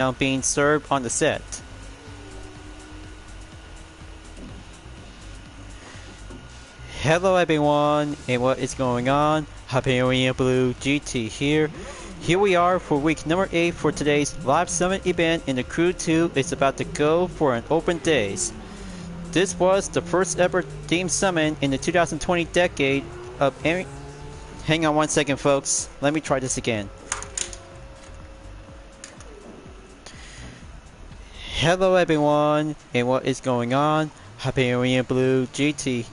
now being served on the set. Hello everyone, and what is going on? Hyperion-Blue-GT here. Here we are for week number 8 for today's live summit event, and the crew 2 is about to go for an open days. This was the first ever themed summon in the 2020 decade of any... Hang on one second folks, let me try this again. Hello everyone, and what is going on? Hyperion-Blue-GT.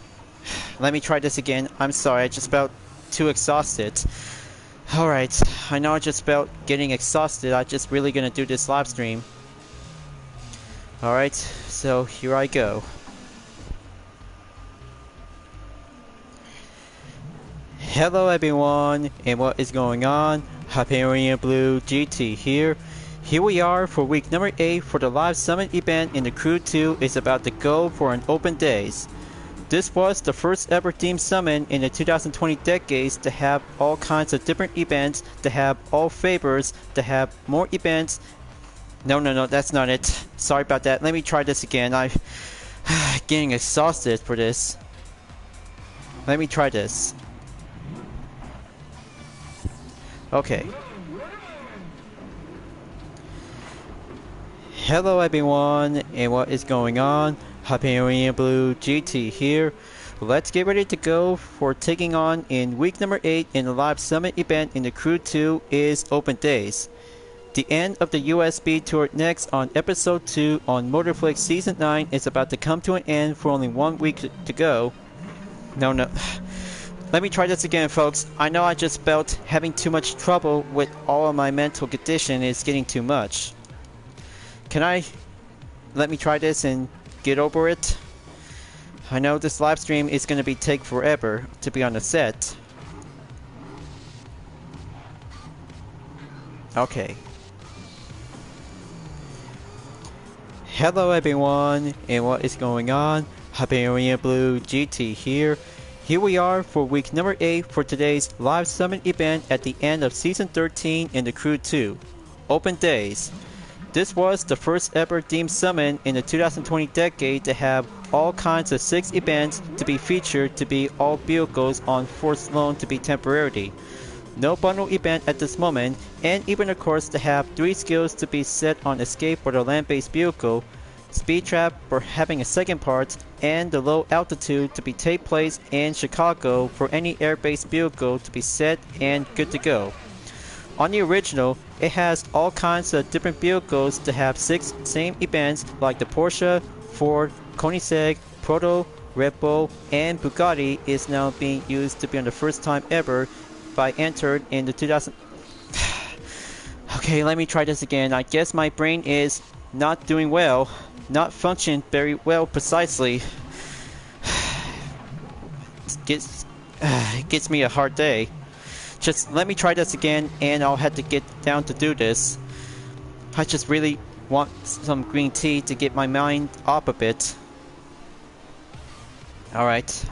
Let me try this again. I'm sorry, I just felt too exhausted. Alright, I know I just felt getting exhausted. I'm just really gonna do this live stream. Alright, so here I go. Hello everyone, and what is going on? Hyperion-Blue-GT here. Here we are for week number 8 for the live summit event, and the crew 2 is about to go for an open days. This was the first ever themed summon in the 2020 decades to have all kinds of different events, to have all favors, to have more events. No, that's not it. Sorry about that. Let me try this again. I'm getting exhausted for this. Let me try this. Okay. Hello everyone, and what is going on? Hyperion-Blue-GT here. Let's get ready to go for taking on in week number 8 in the live summit event in the crew 2 is open days. The end of the USB tour next on episode 2 on Motorflix season 9 is about to come to an end for only 1 week to go. No. Let me try this again folks. I know I just felt having too much trouble with all of my mental condition is getting too much. Let me try this and get over it? I know this live stream is going to take forever to be on the set. Okay. Hello everyone, and what is going on? Hyperion-Blue-GT here. Here we are for week number 8 for today's live summit event at the end of season 13 in the crew 2. Open days. This was the first ever themed summon in the 2020 decade to have all kinds of 6 events to be featured to be all vehicles on forced loan to be temporarily. No bundle event at this moment, and even of course to have 3 skills to be set on escape for the land-based vehicle, speed trap for having a second part, and the low altitude to be take place in Chicago for any air-based vehicle to be set and good to go. On the original, it has all kinds of different vehicles to have 6 same events like the Porsche, Ford, Koenigsegg, Proto, Red Bull, and Bugatti is now being used to be on the first time ever by entered in the 2000. Okay, let me try this again. I guess my brain is not doing well, not functioning very well precisely. It gets me a hard day. Just let me try this again and I'll have to get down to do this. I just really want some green tea to get my mind up a bit. Alright.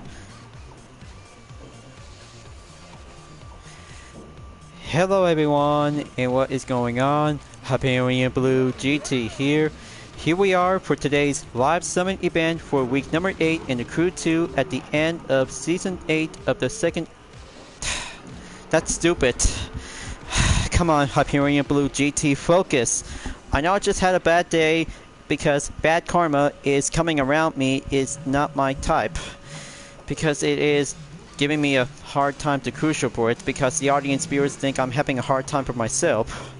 Hello everyone, and what is going on? Hyperion-Blue-GT here. Here we are for today's live summit event for week number 8 in the crew 2 at the end of season 8 of the second... That's stupid. Come on, Hyperion-Blue-GT, focus. I know I just had a bad day because bad karma is coming around me is not my type. Because it is giving me a hard time to crucial for it because the audience viewers think I'm having a hard time for myself.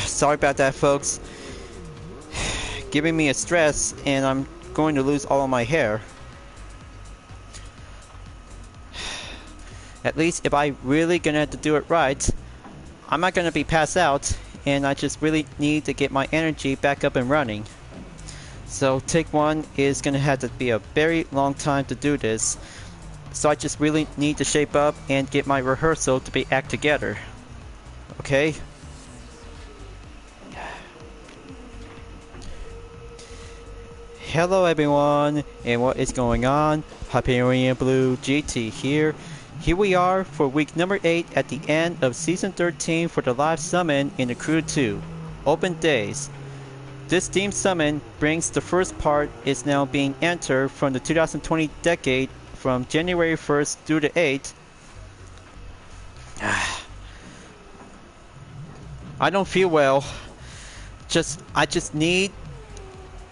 Sorry about that folks. Giving me a stress and I'm going to lose all of my hair. At least if I really gonna have to do it right, I'm not gonna be passed out, and I just really need to get my energy back up and running. So take 1 is gonna have to be a very long time to do this. So I just really need to shape up and get my rehearsal to be act together. Okay? Hello everyone, and what is going on? Hyperion-Blue-GT here. Here we are for week number 8 at the end of season 13 for the live summon in the Crew 2. Open days. This team summon brings the first part is now being entered from the 2020 decade from January 1st through the 8th. I don't feel well. I just need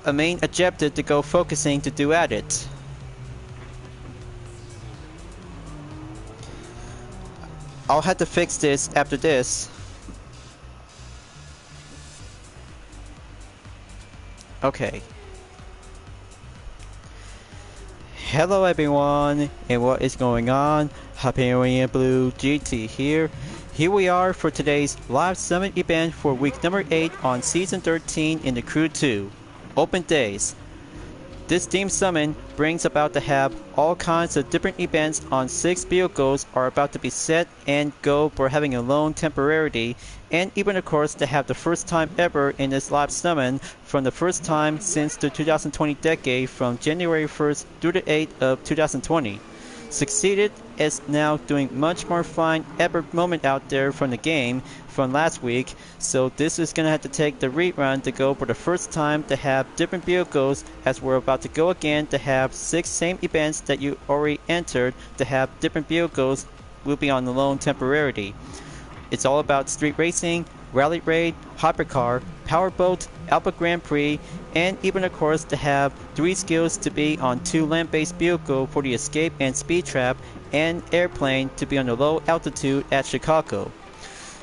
a main objective to go focusing to do at it. I'll have to fix this after this. Okay. Hello everyone, and what is going on? Hyperion-Blue-GT here. Here we are for today's live summit event for week number 8 on season 13 in the Crew 2. Open days. This team summon brings about to have all kinds of different events on 6 vehicles are about to be set and go for having a loan temporarily, and even of course to have the first time ever in this live summon from the first time since the 2020 decade from January 1st through the 8th of 2020. Succeeded is now doing much more fine ever moment out there from the game from last week, so this is gonna have to take the rerun to go for the first time to have different vehicles as we're about to go again to have 6 same events that you already entered to have different vehicles will be on the loan temporarily. It's all about street racing, rally raid, hypercar, powerboat, Alpha Grand Prix, and even of course to have 3 skills to be on 2 land-based vehicles for the escape and speed trap, and airplane to be on the low altitude at Chicago.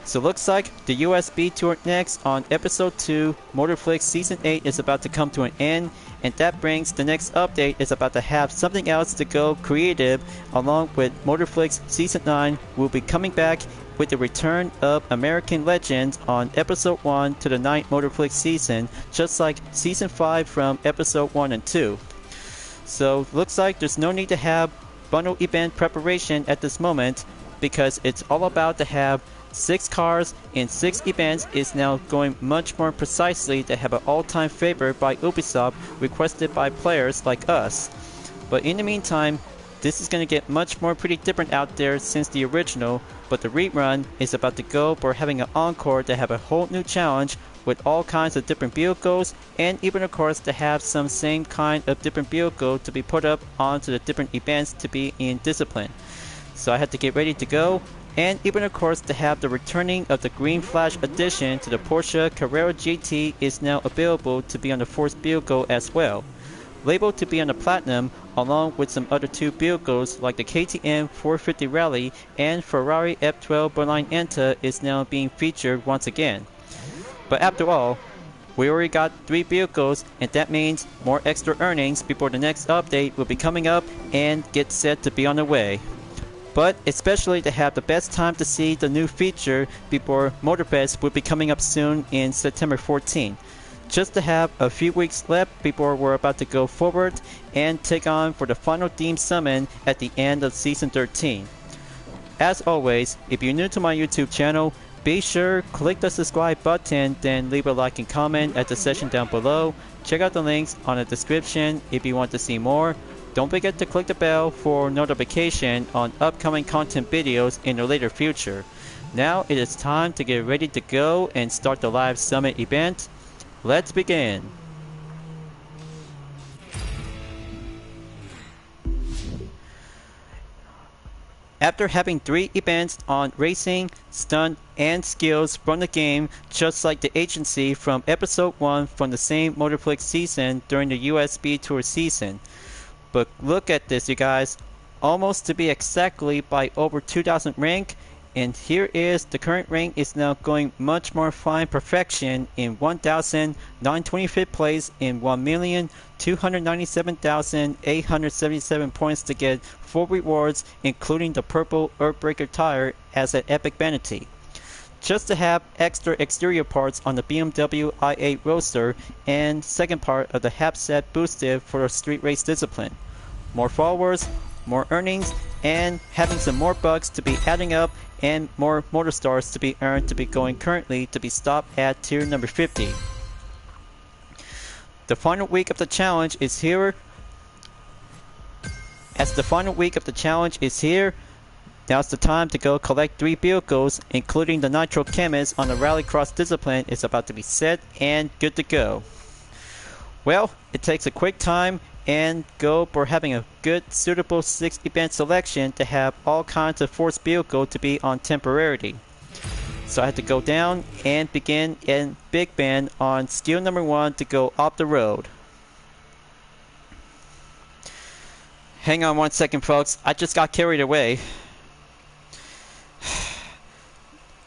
So looks like the USB tour next on episode 2 Motorflix season 8 is about to come to an end, and that brings the next update is about to have something else to go creative along with Motorflix season 9 will be coming back with the return of American Legends on episode 1 to the 9th Motorflix season, just like season 5 from episode 1 and 2. So looks like there's no need to have bundle event preparation at this moment because it's all about to have 6 cars in 6 events is now going much more precisely to have an all-time favorite by Ubisoft requested by players like us. But in the meantime, this is going to get much more pretty different out there since the original, but the rerun is about to go for having an encore to have a whole new challenge with all kinds of different vehicles, and even of course to have some same kind of different vehicle to be put up onto the different events to be in discipline. So I had to get ready to go, and even of course to have the returning of the Green Flash edition to the Porsche Carrera GT is now available to be on the 4th vehicle as well. Labeled to be on the Platinum along with some other 2 vehicles like the KTM 450 Rally and Ferrari F12 Berline Enta is now being featured once again. But after all, we already got 3 vehicles, and that means more extra earnings before the next update will be coming up and get set to be on the way. But especially to have the best time to see the new feature before Motorfest will be coming up soon in September 14. Just to have a few weeks left before we're about to go forward and take on for the final theme summon at the end of season 13. As always, if you're new to my YouTube channel, be sure click the subscribe button, then leave a like and comment at the section down below. Check out the links on the description if you want to see more. Don't forget to click the bell for notification on upcoming content videos in the later future. Now it is time to get ready to go and start the live summit event. Let's begin. After having 3 events on racing, stunt, and skills from the game, just like the agency from episode 1 from the same Motorflix season during the USB tour season. But look at this, you guys, almost to be exactly by over 2000 rank, and here is the current rank is now going much more fine perfection in 1925th place in 1,297,877 points to get 4 rewards, including the purple Earthbreaker tire as an epic vanity. Just to have extra exterior parts on the BMW i8 Roadster and second part of the HAP set boosted for a street race discipline. More followers, more earnings, and having some more bucks to be adding up and more motor stars to be earned to be going currently to be stopped at tier number 50. The final week of the challenge is here. As the final week of the challenge is here, Now's the time to go collect 3 vehicles, including the Nitro Chemist on the Rallycross discipline is about to be set and good to go. Well, it takes a quick time and go for having a good suitable 6 event selection to have all kinds of force vehicle to be on temporarily. So I had to go down and begin in Big Ben on skill number 1 to go off the road. Hang on 1 second folks, I just got carried away.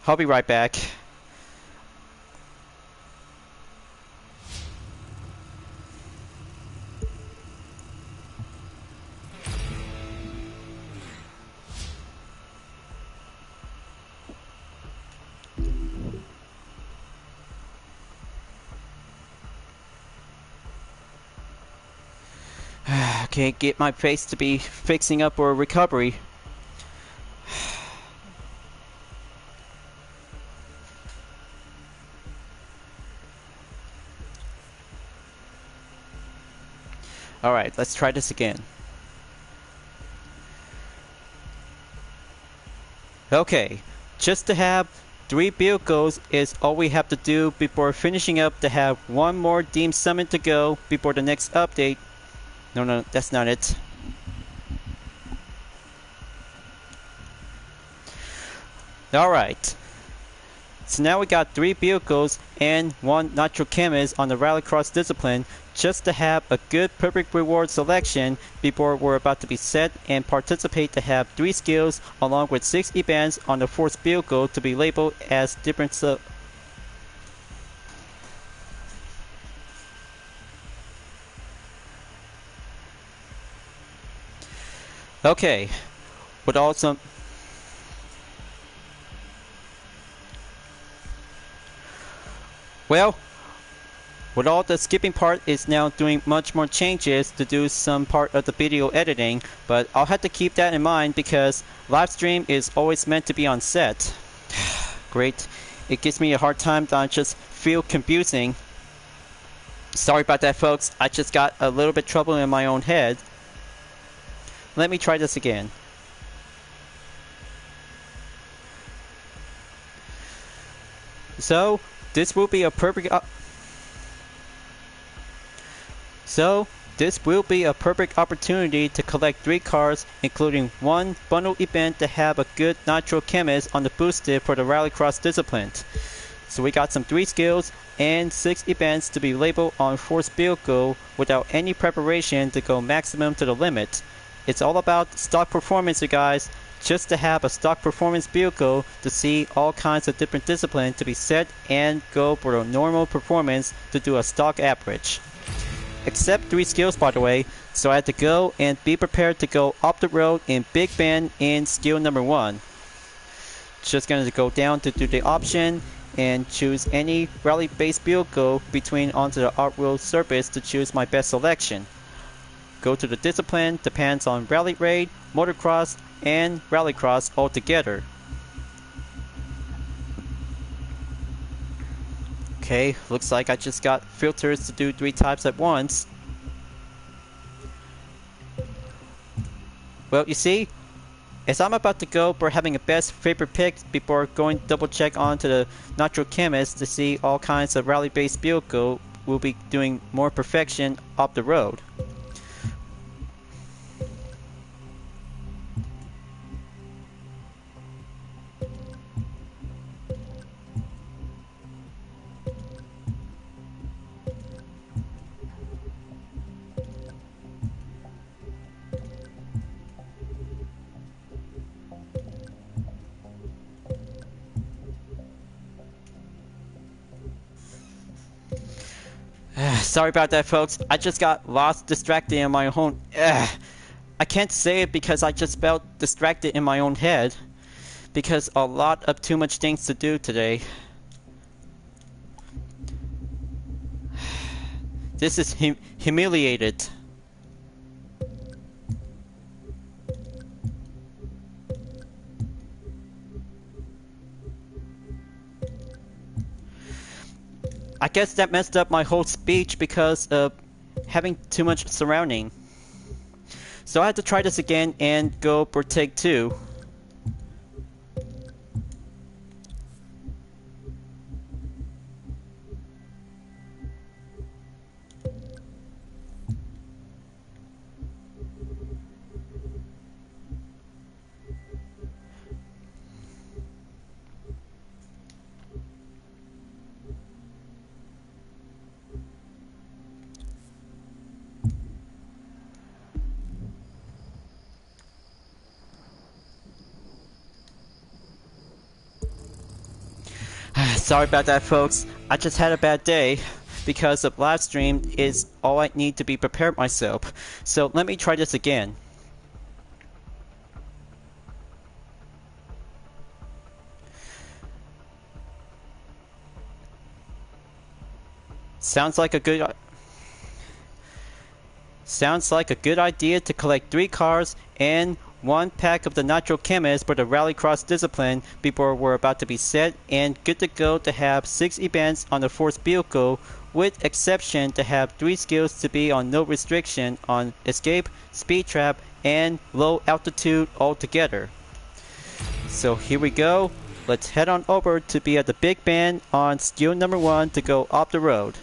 I'll be right back. Can't get my face to be fixing up or recovery. Alright, let's try this again. Okay, just to have 3 vehicles is all we have to do before finishing up to have 1 more Deem Summon to go before the next update. No, that's not it. Alright. So now we got 3 vehicles and 1 Nitro Chemist on the Rallycross discipline just to have a good perfect reward selection before we're about to be set and participate to have 3 skills along with 6 events on the force vehicle to be labeled as different Okay, with all some with all the skipping part is now doing much more changes to do some part of the video editing, but I'll have to keep that in mind because Livestream is always meant to be on set. Great, it gives me a hard time that just feel confusing. Sorry about that folks, I just got a little bit trouble in my own head. Let me try this again. So, this will be a perfect opportunity to collect 3 cars, including 1 bundle event to have a good Nitro Chemist on the boosted for the Rallycross discipline. So we got some 3 skills and 6 events to be labeled on force vehicle without any preparation to go maximum to the limit. It's all about stock performance, you guys. Just to have a stock performance vehicle to see all kinds of different disciplines to be set and go for a normal performance to do a stock average. Except 3 skills by the way, so I had to go and be prepared to go off the road in Big Ben in skill number 1. Just going to go down to do the option and choose any rally based vehicle between onto the off-road surface to choose my best selection. Go to the discipline, depends on rally raid, motocross, and rallycross altogether. Okay, looks like I just got filters to do 3 types at once. Well, you see, as I'm about to go for having a best favorite pick before going double check onto the Nitro Chemist to see all kinds of rally based vehicle, we'll be doing more perfection off the road. Sorry about that folks, I just got lost distracted in my own I can't say it because I just felt distracted in my own head because a lot of too much things to do today. This is humiliated. I guess that messed up my whole speech because of having too much surrounding. So I had to try this again and go for take 2. Sorry about that, folks. I just had a bad day because of Livestream is all I need to be prepared myself. So let me try this again. Sounds like a good idea to collect 3 cars and 1 pack of the Nitro Chemist for the Rallycross discipline before we're about to be set and good to go to have 6 events on the 4th vehicle, with exception to have 3 skills to be on no restriction on escape, speed trap, and low altitude altogether. So here we go. Let's head on over to be at the Big Band on skill number 1 to go off the road.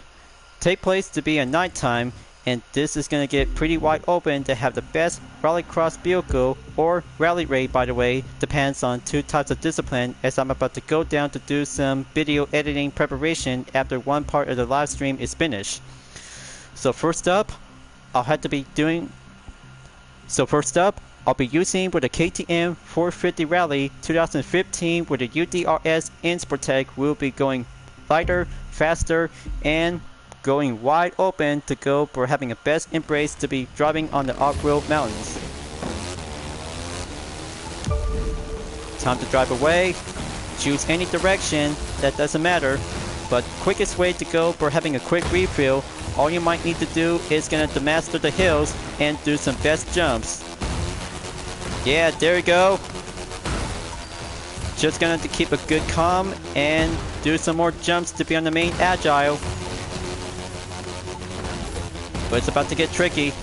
Take place to be at nighttime, and this is going to get pretty wide open to have the best Rallycross vehicle, or rally raid by the way, depends on 2 types of discipline, as I'm about to go down to do some video editing preparation after one part of the live stream is finished. So first up, I'll be using with the KTM 450 Rally 2015 with the UDRS Insportec. We'll be going lighter, faster, and going wide open to go for having a best embrace to be driving on the off-road mountains. Time to drive away. Choose any direction, that doesn't matter, but quickest way to go for having a quick refill, all you might need to do is gonna to master the hills and do some best jumps. Yeah, there we go. Just gonna have to keep a good calm and do some more jumps to be on the main agile. But it's about to get tricky.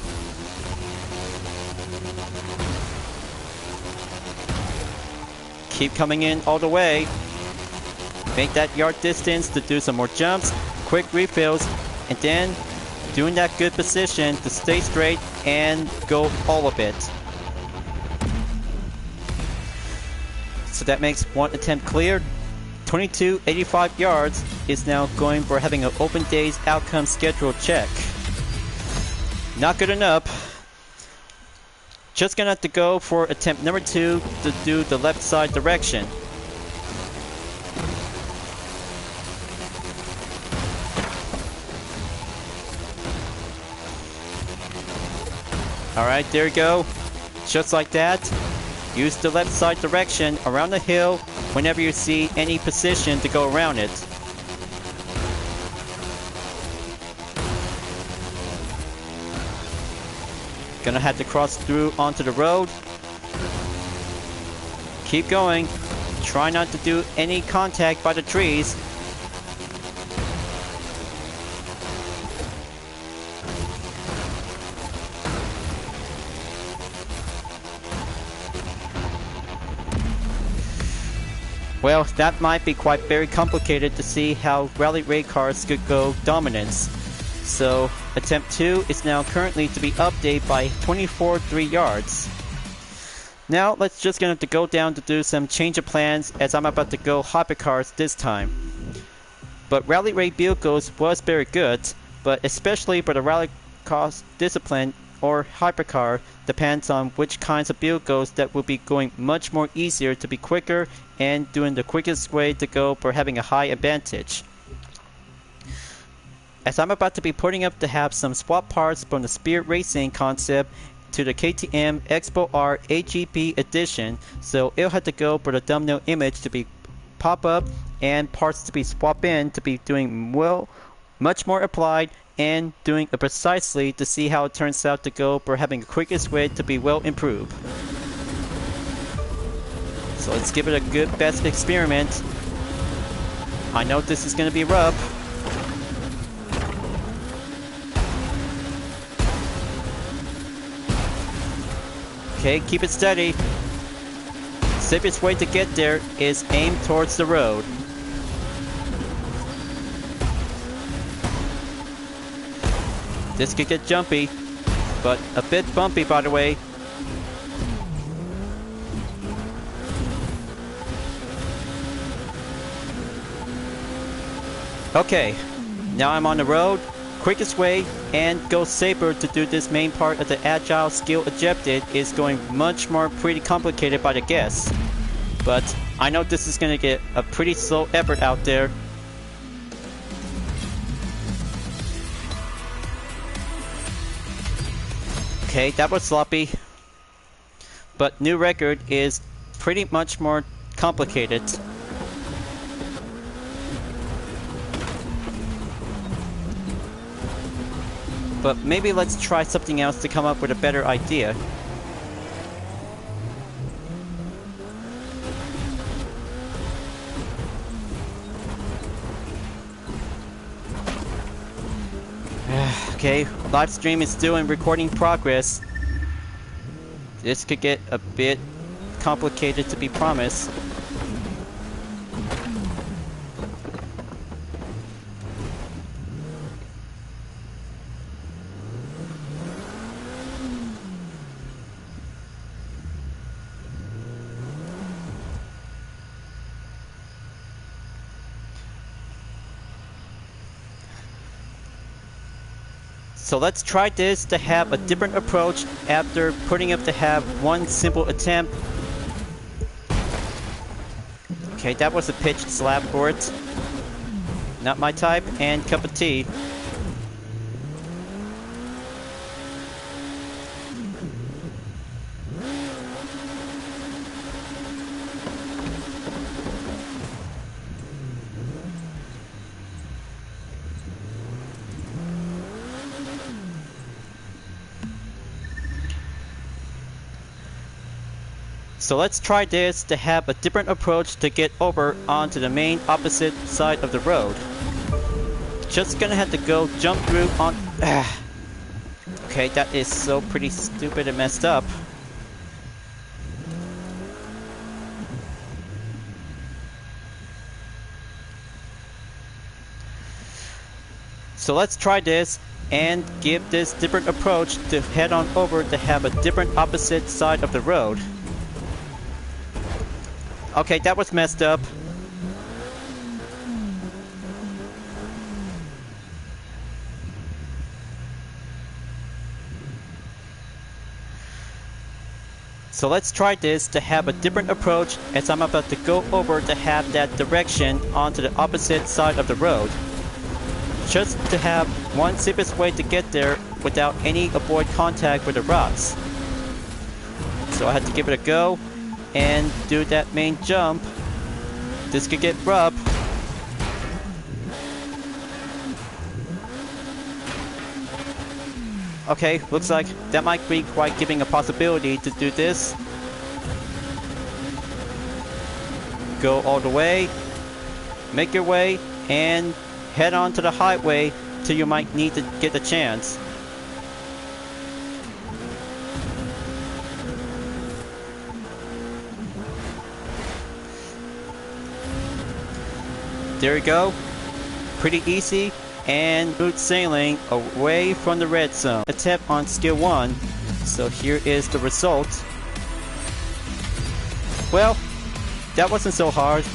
Keep coming in all the way. Make that yard distance to do some more jumps, quick refills, and then doing that good position to stay straight and go all of it. So that makes one attempt cleared. 2285 yards is now going for having an open day's outcome schedule check. Not good enough. Just gonna have to go for attempt number 2 to do the left side direction. Alright, there you go. Just like that. Use the left side direction around the hill whenever you see any position to go around it. Gonna have to cross through onto the road. Keep going. Try not to do any contact by the trees. Well, that might be quite very complicated to see how rally raid cars could go dominance. So, attempt 2 is now currently to be updated by 24.3 yards. Now, let's just gonna have to go down to do some change of plans as I'm about to go hypercars this time. But rally raid vehicles was very good, but especially for the rallycross discipline or hypercar, depends on which kinds of vehicles that will be going much more easier to be quicker and doing the quickest way to go for having a high advantage. As I'm about to be putting up to have some swap parts from the Spirit Racing concept to the KTM Expo R AGP edition, so it'll have to go for the thumbnail image to be pop up and parts to be swap in to be doing well, much more applied and doing it precisely to see how it turns out to go for having the quickest way to be well improved. So let's give it a good best experiment. I know this is going to be rough. Okay, keep it steady. Safest way to get there is aim towards the road. This could get jumpy, but a bit bumpy by the way. Okay, now I'm on the road. Quickest way and go safer to do this main part of the agile skill objective is going much more pretty complicated by the guess. But I know this is going to get a pretty slow effort out there. Okay, that was sloppy. But new record is pretty much more complicated. But maybe let's try something else to come up with a better idea. Okay, Livestream is still in recording progress. This could get a bit complicated, to be promised. So let's try this to have a different approach after putting up to have one simple attempt. Okay, that was a pitched slap for it. Not my type, and cup of tea. So let's try this to have a different approach to get over onto the main opposite side of the road. Just gonna have to go jump through on... Okay, that is so pretty stupid and messed up. So let's try this and give this different approach to head on over to have a different opposite side of the road. Okay, that was messed up. So let's try this to have a different approach as I'm about to go over to have that direction onto the opposite side of the road. Just to have one simplest way to get there without any avoid contact with the rocks. So I had to give it a go and do that main jump. This could get rough. Okay, looks like that might be quite giving a possibility to do this. Go all the way, make your way, and head on to the highway till you might need to get a chance. There you go. Pretty easy and smooth sailing away from the red zone. Attempt on skill 1. So here is the result. Well, that wasn't so hard,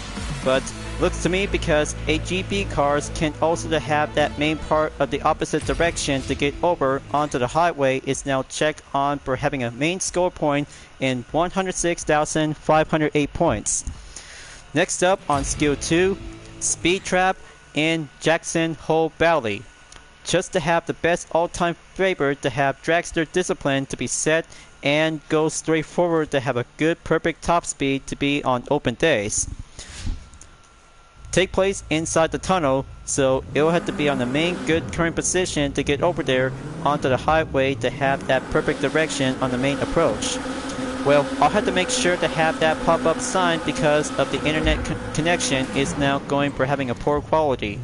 but looks to me because AGB cars can also have that main part of the opposite direction to get over onto the highway is now checked on for having a main score point in 106,508 points. Next up on skill 2, Speed Trap in Jackson Hole Valley. Just to have the best all-time favorite to have dragster discipline to be set and go straight forward to have a good perfect top speed to be on open days. Take place inside the tunnel, so it'll have to be on the main good current position to get over there onto the highway to have that perfect direction on the main approach. Well, I'll have to make sure to have that pop-up sign because of the internet connection is now going for having a poor quality.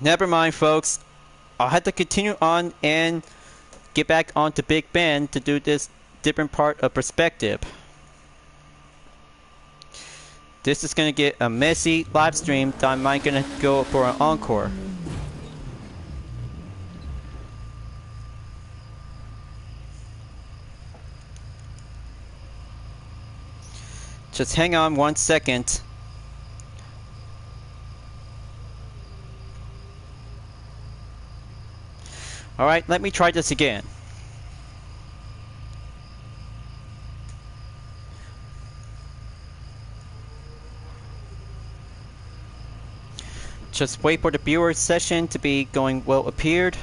Never mind, folks. I'll have to continue on and get back onto Big Bend to do this different part of perspective. This is going to get a messy live stream that I might going to go for an encore. Just hang on 1 second. Alright, let me try this again. Just wait for the viewer session to be going well appeared.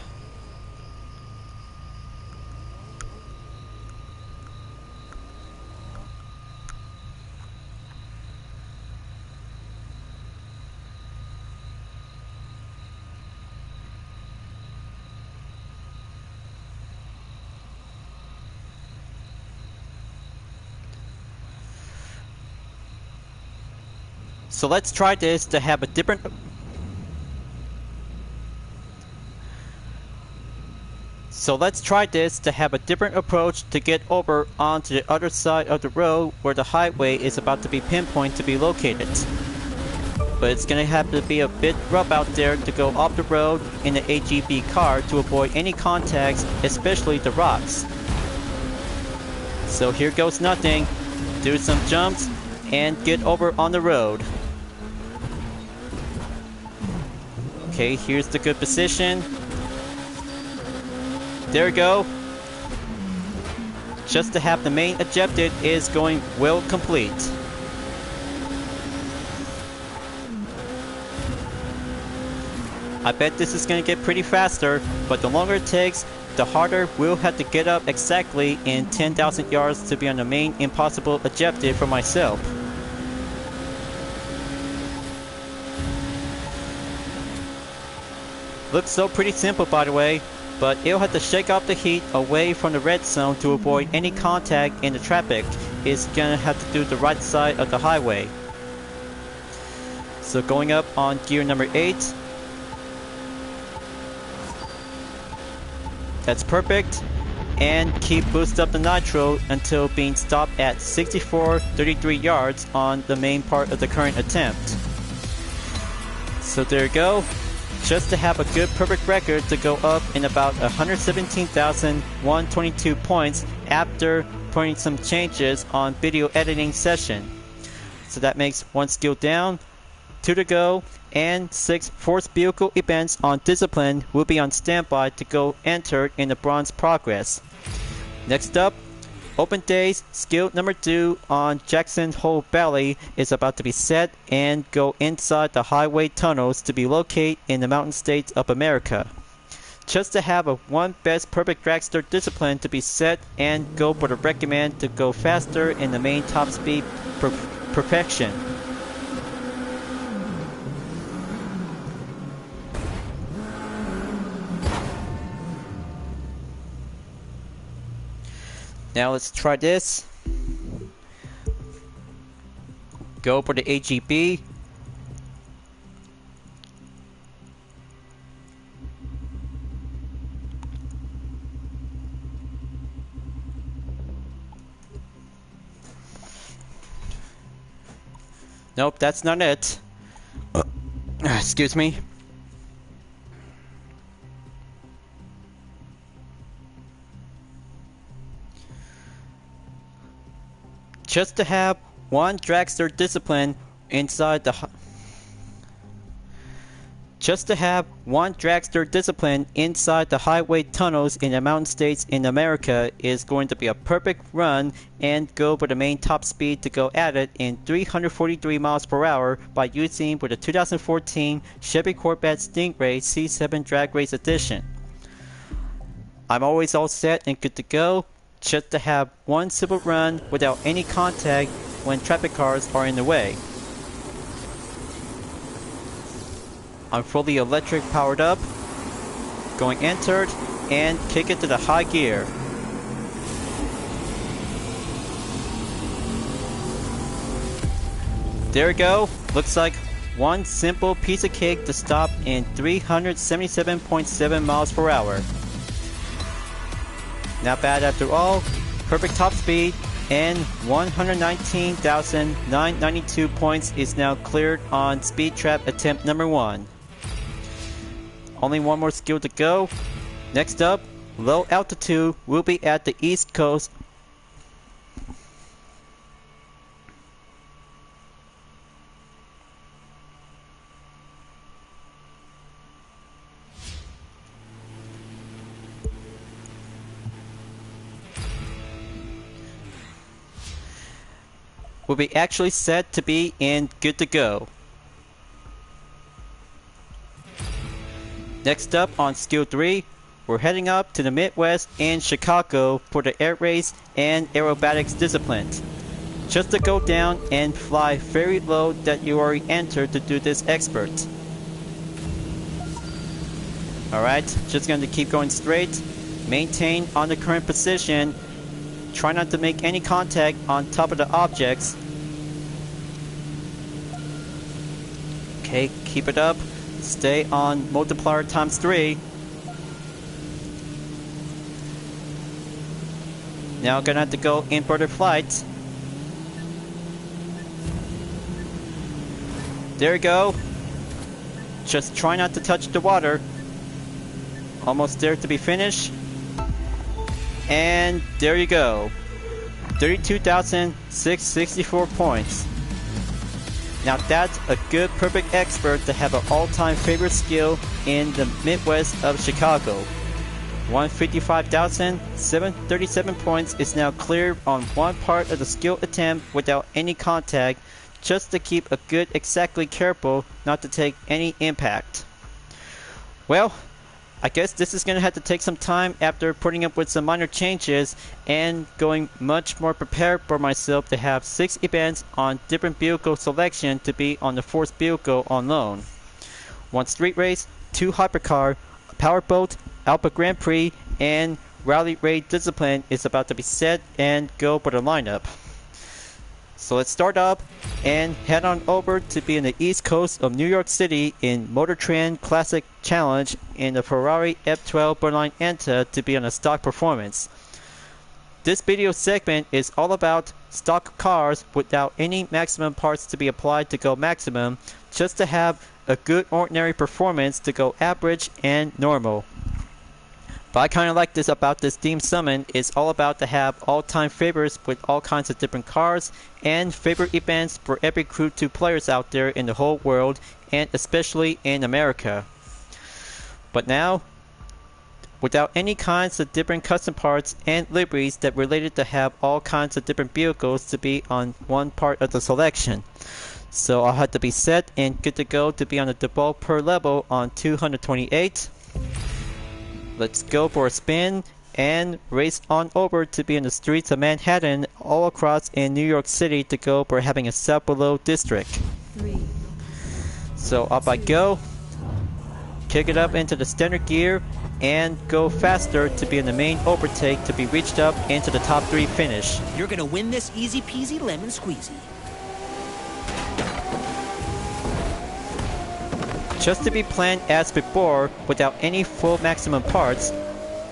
So let's try this to have a different approach to get over onto the other side of the road where the highway is about to be pinpointed to be located. But it's gonna have to be a bit rough out there to go off the road in the AGB car to avoid any contacts, especially the rocks. So here goes nothing. Do some jumps and get over on the road. Okay, here's the good position. There we go. Just to have the main objective is going well complete. I bet this is going to get pretty faster, but the longer it takes, the harder we'll have to get up exactly in 10,000 yards to be on the main impossible objective for myself. Looks so pretty simple, by the way, but it'll have to shake off the heat away from the red zone to avoid any contact in the traffic. It's gonna have to do the right side of the highway. So going up on gear number 8. That's perfect. And keep boost up the nitro until being stopped at 64.33 yards on the main part of the current attempt. So there you go. Just to have a good perfect record to go up in about 117,122 points after putting some changes on video editing session. So that makes 1 skill down, 2 to go, and 6 force vehicle events on discipline will be on standby to go entered in the bronze progress. Next up, Open Days skill number 2 on Jackson Hole Valley is about to be set and go inside the highway tunnels to be located in the mountain states of America. Just to have a 1 best perfect dragster discipline to be set and go for the recommend to go faster in the main top speed perfection. Now let's try this. Go for the AGB. Nope, that's not it. Excuse me. Just to have 1 dragster discipline inside the highway tunnels in the mountain states in America is going to be a perfect run and go for the main top speed to go at it in 343 miles per hour by using with the 2014 Chevy Corvette Stingray C7 Drag Race Edition. I'm always all set and good to go. Just to have 1 simple run without any contact when traffic cars are in the way. I'm fully electric powered up, going entered, and kick it to the high gear. There we go. Looks like 1 simple piece of cake to stop in 377.7 miles per hour. Not bad after all. Perfect top speed and 119,992 points is now cleared on speed trap attempt number 1. Only 1 more skill to go. Next up, low altitude will be at the East Coast. Will be actually set to be in good to go. Next up on Skill 3, we're heading up to the Midwest in Chicago for the air race and aerobatics discipline. Just to go down and fly very low that you already entered to do this expert. Alright, just going to keep going straight. Maintain on the current position. Try not to make any contact on top of the objects. Okay, keep it up. Stay on multiplier times 3. Now gonna have to go inverted flight. There you go. Just try not to touch the water. Almost there to be finished. And there you go. 32,664 points. Now that's a good perfect expert to have an all-time favorite skill in the Midwest of Chicago. 155,737 points is now cleared on one part of the skill attempt without any contact, just to keep a good exactly careful not to take any impact. Well, I guess this is going to have to take some time after putting up with some minor changes and going much more prepared for myself to have 6 events on different vehicle selection to be on the 4th vehicle on loan. 1 street race, 2 hypercar, a powerboat, Alpha Grand Prix, and Rally Raid Discipline is about to be set and go for the lineup. So let's start up and head on over to be in the east coast of New York City in Motor Trend Classic Challenge in the Ferrari F12 Berline Enta to be on a stock performance. This video segment is all about stock cars without any maximum parts to be applied to go maximum, just to have a good ordinary performance to go average and normal. But I kind of like this about this theme summon. It's all about to have all-time favorites with all kinds of different cars and favorite events for every Crew 2 players out there in the whole world and especially in America. But now, without any kinds of different custom parts and liveries that related to have all kinds of different vehicles to be on one part of the selection. So I'll have to be set and good to go to be on the default per level on 228. Let's go for a spin and race on over to be in the streets of Manhattan all across in New York City to go for having a South Below district. So up I go, kick it up into the standard gear and go faster to be in the main overtake to be reached up into the top 3 finish. You're gonna win this easy peasy lemon squeezy. Just to be planned as before, without any full maximum parts,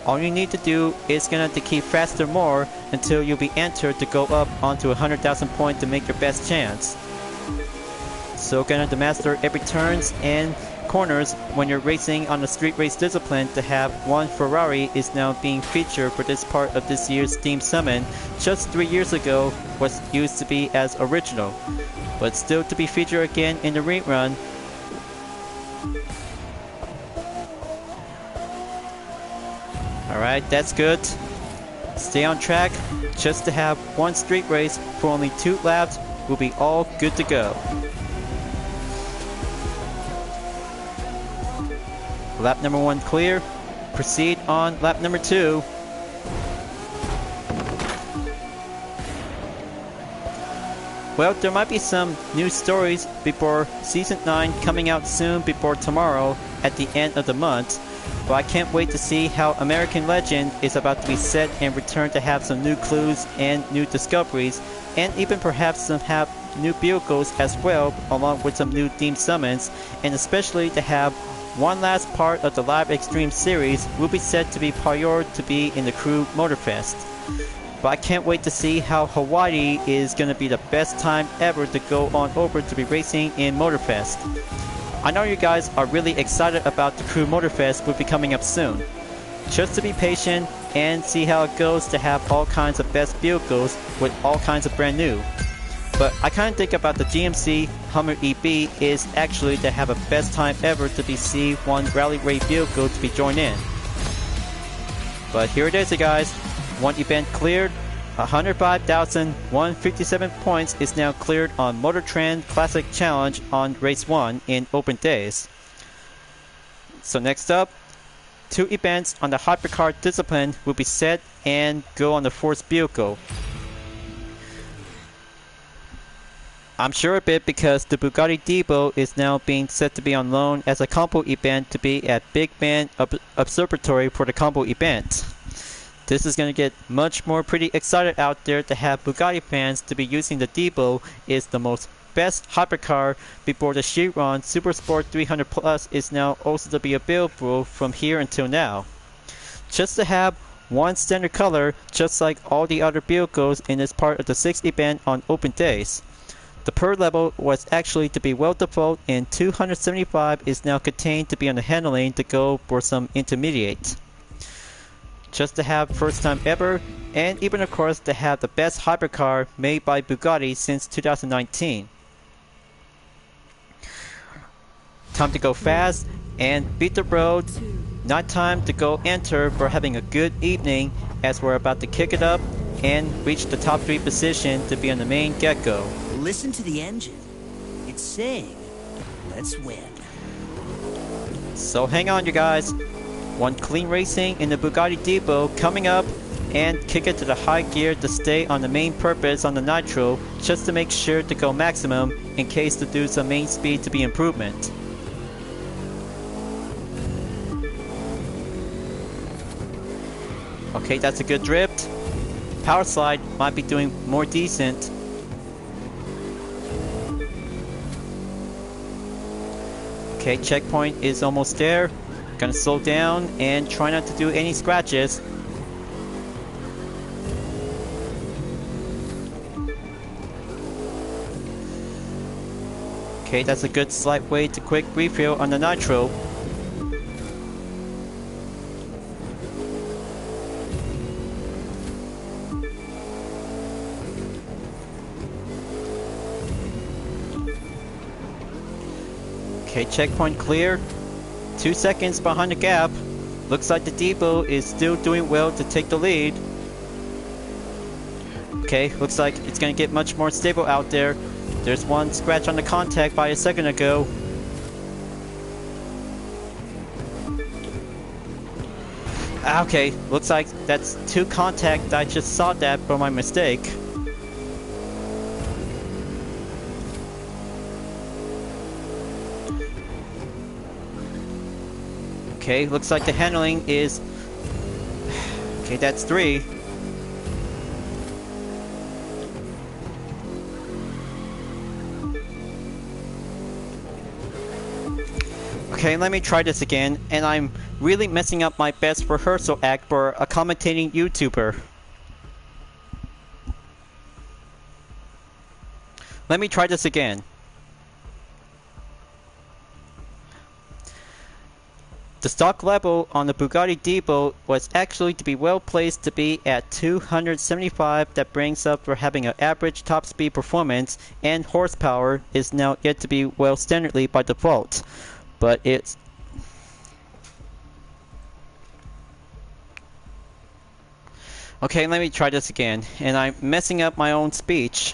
all you need to do is gonna have to keep faster more until you'll be entered to go up onto 100,000 points to make your best chance. So gonna have to master every turns and corners when you're racing on the street race discipline to have one Ferrari is now being featured for this part of this year's Steam Summon. Just 3 years ago was used to be as original, but still to be featured again in the rerun. Alright, that's good. Stay on track. Just to have one street race for only 2 laps will be all good to go. Lap number 1 clear. Proceed on lap number 2. Well, there might be some new stories before Season 9 coming out soon before tomorrow at the end of the month. But I can't wait to see how American Legend is about to be set and return to have some new clues and new discoveries, and even perhaps some have new vehicles as well, along with some new theme summons, and especially to have one last part of the Live Extreme series will be set to be prior to be in the Crew Motorfest. But I can't wait to see how Hawaii is going to be the best time ever to go on over to be racing in Motorfest. I know you guys are really excited about the Crew Motorfest will be coming up soon. Just to be patient and see how it goes to have all kinds of best vehicles with all kinds of brand new. But I kind of think about the GMC Hummer EB is actually to have a best time ever to be see one Rally Raid vehicle to be joined in. But here it is, you guys. One event cleared. 105,157 points is now cleared on Motor Trend Classic Challenge on Race 1 in open days. So next up, 2 events on the hypercar discipline will be set and go on the force vehicle. I'm sure a bit because the Bugatti Depot is now being set to be on loan as a combo event to be at Big Bend Observatory for the combo event. This is going to get much more pretty excited out there to have Bugatti fans to be using the Depot is the most best hypercar before the Chiron Super Sport 300 Plus is now also to be available from here until now. Just to have one standard color just like all the other vehicles in this part of the 6th event on open days. The per level was actually to be well default and 275 is now contained to be on the handling to go for some intermediate. Just to have first time ever and even of course to have the best hypercar made by Bugatti since 2019. Time to go fast and beat the road. Not time to go enter for having a good evening as we're about to kick it up and reach the top 3 position to be on the main get-go. Listen to the engine. It's saying, let's win. So hang on you guys. One clean racing in the Bugatti Depot coming up and kick it to the high gear to stay on the main purpose on the nitro just to make sure to go maximum in case to do some main speed to be improvement. Okay, that's a good drift. Power slide might be doing more decent. Okay, checkpoint is almost there. Gonna slow down and try not to do any scratches. Okay, that's a good slight way to quick refill on the nitro. Okay, checkpoint clear. 2 seconds behind the gap. Looks like the Depot is still doing well to take the lead. Okay, looks like it's gonna get much more stable out there. There's one scratch on the contact by a second ago. Okay, looks like that's 2 contact. I just saw that by my mistake. Okay, looks like the handling is... Okay, that's 3. Okay, let me try this again, and I'm really messing up my best rehearsal act for a commentating YouTuber. Let me try this again. The stock level on the Bugatti Depot was actually to be well placed to be at 275. That brings up for having an average top speed performance, and horsepower is now yet to be well standardly by default. But it's... Okay, let me try this again, and I'm messing up my own speech.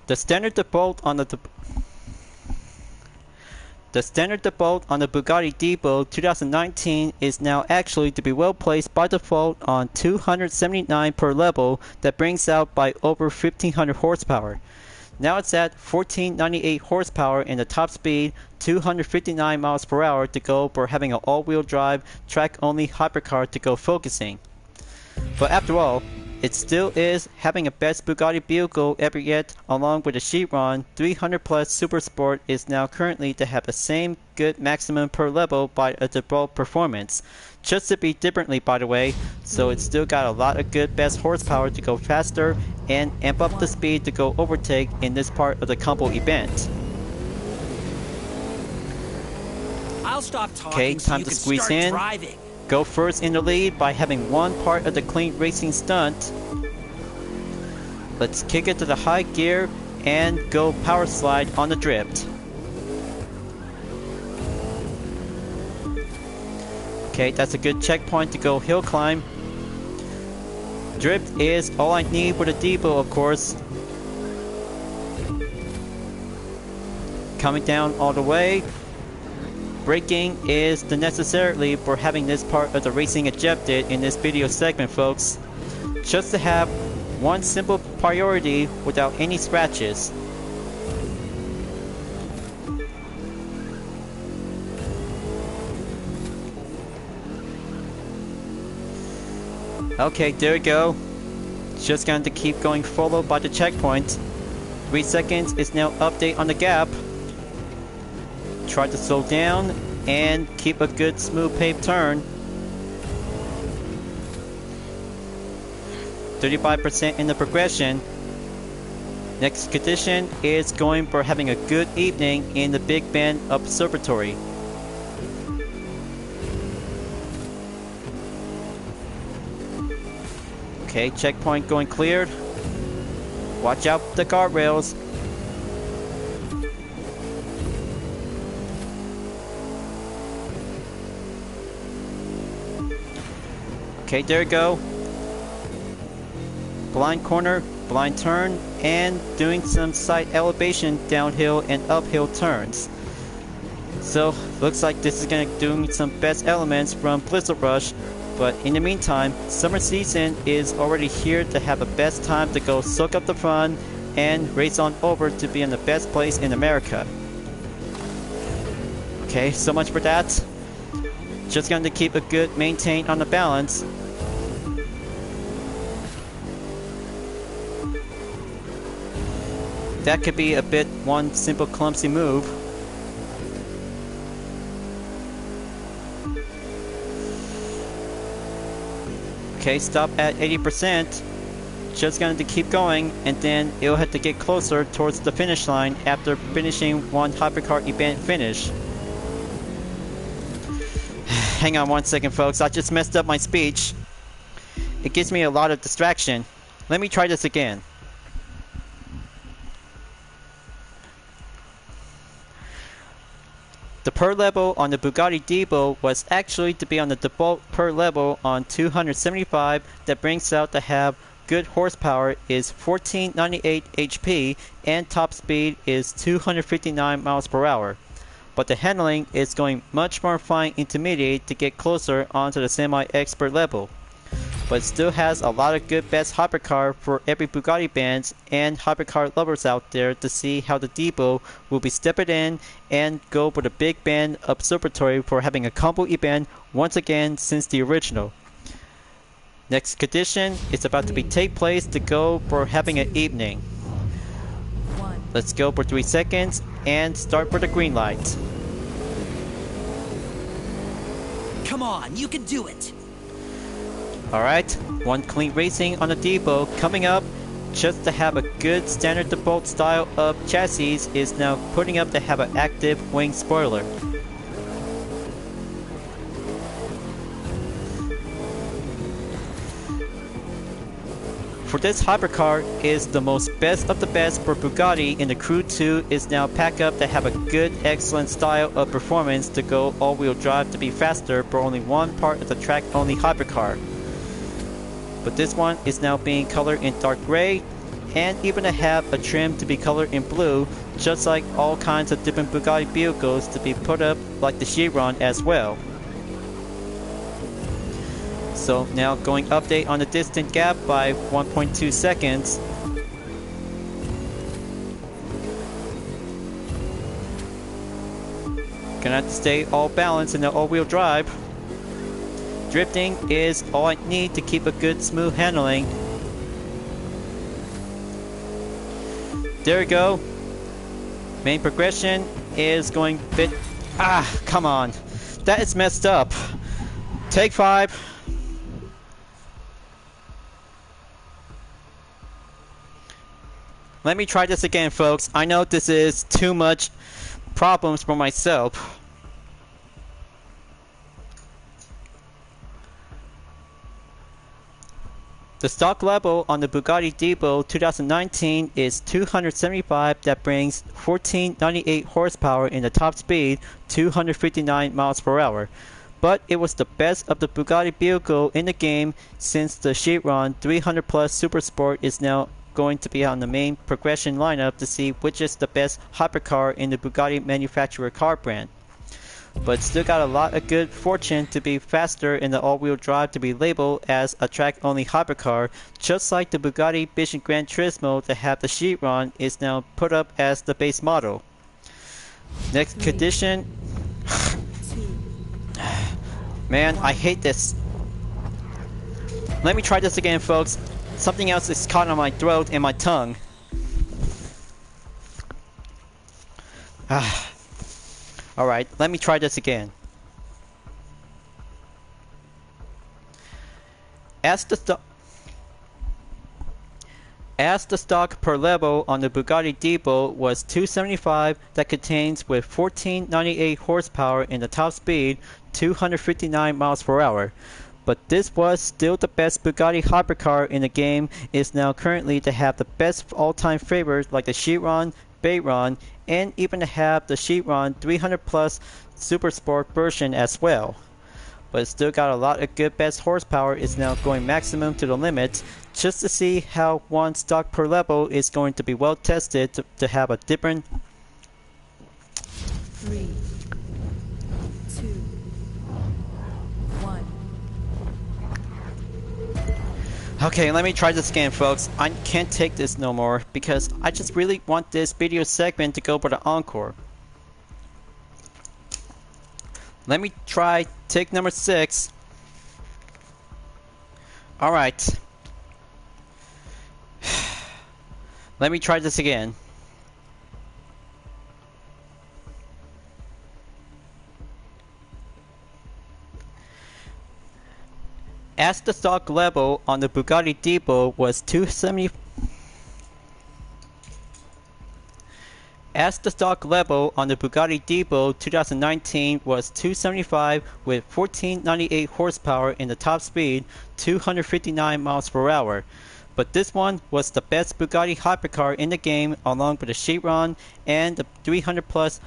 The standard default on the Bugatti Depot 2019 is now actually to be well placed by default on 279 per level. That brings out by over 1500 horsepower. Now it's at 1498 horsepower and the top speed 259 miles per hour to go for having an all-wheel drive track only hypercar to go focusing. But after all, it still is having a best Bugatti vehicle ever yet, along with the Chiron 300 Plus Super Sport is now currently to have the same good maximum per level by a default performance. Just to be differently by the way, so it's still got a lot of good best horsepower to go faster and amp up the speed to go overtake in this part of the combo event. I'll stop talking. Okay, time to squeeze in. Driving. Go first in the lead by having one part of the clean racing stunt. Let's kick it to the high gear and go power slide on the drift. Okay, that's a good checkpoint to go hill climb. Drift is all I need for the Depot, of course. coming down all the way. Braking is the necessarily for having this part of the racing adjusted in this video segment, folks. Just to have one simple priority without any scratches. Okay, there we go. Just going to keep going followed by the checkpoint. 3 seconds is now update on the gap. Try to slow down and keep a good smooth paved turn. 35% in the progression. Next condition is going for having a good evening in the Big Bend Observatory. Okay, checkpoint going cleared. Watch out for the guardrails. Okay, there we go. Blind corner, blind turn, and doing some side elevation downhill and uphill turns. So, looks like this is gonna doing some best elements from Blizzard Rush. But in the meantime, summer season is already here to have the best time to go soak up the fun and race on over to be in the best place in America. Okay, so much for that. Just going to keep a good maintain on the balance. That could be a bit one simple clumsy move. Okay, stop at 80%. Just going to keep going, and then it'll have to get closer towards the finish line after finishing one hypercar event finish. Hang on one second, folks. I just messed up my speech. It gives me a lot of distraction. Let me try this again. The per level on the Bugatti Divo was actually to be on the default per level on 275. That brings out to have good horsepower is 1498 HP and top speed is 259 miles per hour. But the handling is going much more fine intermediate to get closer onto the semi-expert level. But it still has a lot of good best hypercar for every Bugatti bands and hypercar lovers out there to see how the Divo will be stepping in and go for the Big Bend Observatory for having a combo event once again since the original. Next condition is about to be take place to go for having an evening. Let's go for 3 seconds and start for the green light. Come on, you can do it. Alright, one clean racing on the Divo coming up. Just to have a good standard default style of chassis is now putting up to have an active wing spoiler. For this hypercar is the most best of the best for Bugatti, and the Crew 2 is now packed up to have a good excellent style of performance to go all-wheel drive to be faster for only one part of the track only hypercar. But this one is now being colored in dark gray and even to have a trim to be colored in blue, just like all kinds of different Bugatti vehicles to be put up like the Chiron as well. So now going update on the distant gap by 1.2 seconds. Gonna have to stay all balanced in the all-wheel drive. Drifting is all I need to keep a good smooth handling. There we go. Main progression is going bit. Come on. That is messed up. Take 5. Let me try this again, folks. I know this is too much problems for myself. The stock level on the Bugatti Divo 2019 is 275. That brings 1498 horsepower in the top speed, 259 miles per hour. But it was the best of the Bugatti vehicle in the game since the Chiron 300 Plus Super Sport is now going to be on the main progression lineup to see which is the best hypercar in the Bugatti manufacturer car brand. But still got a lot of good fortune to be faster in the all-wheel drive to be labeled as a track-only hypercar, just like the Bugatti Vision Gran Turismo that have the Chiron is now put up as the base model. Next condition. Man, I hate this. Let me try this again, folks. Something else is caught on my throat and my tongue. Alright, let me try this again. As the stock per level on the Bugatti Depot was 275, that contains with 1498 horsepower in the top speed, 259 miles per hour. But this was still the best Bugatti hypercar in the game, is now currently to have the best all-time favorites like the Chiron, Veyron, and even to have the Chiron 300 Plus Super Sport version as well. But it's still got a lot of good best horsepower, is now going maximum to the limit, just to see how one stock per level is going to be well tested to have a different 3, 2, 1. Okay, let me try this again, folks. I can't take this no more because I just really want this video segment to go for the encore. Let me try take number 6. Alright. Let me try this again. As the stock level on the Bugatti Depot was 270. As the stock level on the Bugatti Depot 2019 was 275 with 1498 horsepower in the top speed, 259 miles per hour. But this one was the best Bugatti hypercar in the game, along with the Chiron and the 300 Plus.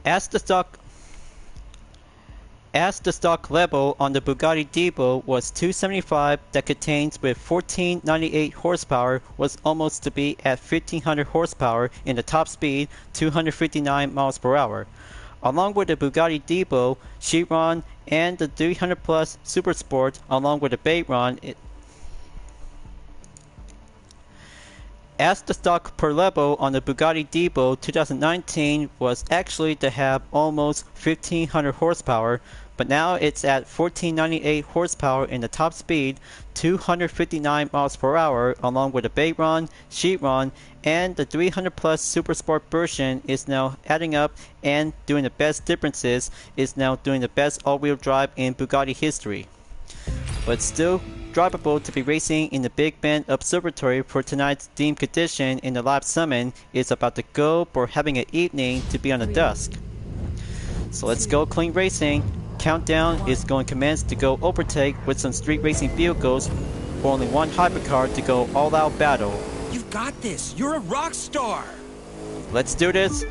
As the stock level on the Bugatti Depot was 275, that contains with 1498 horsepower, was almost to be at 1500 horsepower in the top speed, 259 miles per hour. Along with the Bugatti Depot, Chiron, and the 300 Plus Super Sport, along with the Veyron, as the stock per level on the Bugatti Depot 2019 was actually to have almost 1500 horsepower, but now it's at 1498 horsepower in the top speed, 259 miles per hour, along with the Veyron, Chiron, and the 300 Plus Super Sport version is now adding up and doing the best differences, is now doing the best all-wheel drive in Bugatti history. But still drivable to be racing in the Big Bend Observatory for tonight's themed condition in the live summon is about to go for having an evening to be on the dusk. So let's go clean racing. Countdown is going to commence to go overtake with some street racing vehicles for only one hypercar to go all out battle. You've got this. You're a rock star. Let's do this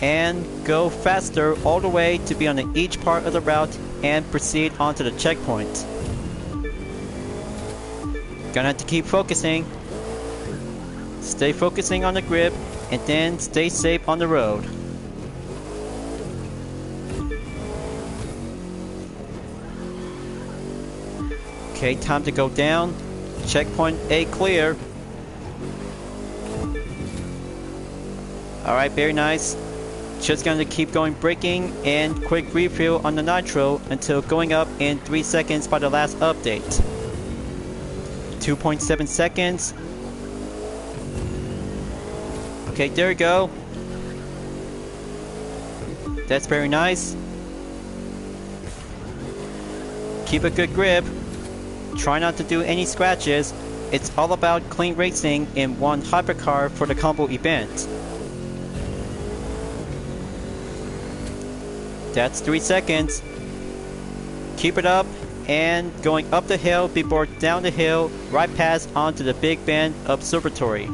and go faster all the way to be on each part of the route and proceed onto the checkpoint. Gonna have to keep focusing. Stay focusing on the grip and then stay safe on the road. Okay, time to go down. Checkpoint A clear. Alright, very nice. Just gonna keep going braking and quick refuel on the nitro until going up in 3 seconds by the last update. 2.7 seconds. Okay, there we go. That's very nice. Keep a good grip. Try not to do any scratches. It's all about clean racing in one hypercar for the combo event. That's 3 seconds. Keep it up. And going up the hill before down the hill, right past onto the Big Bend Observatory.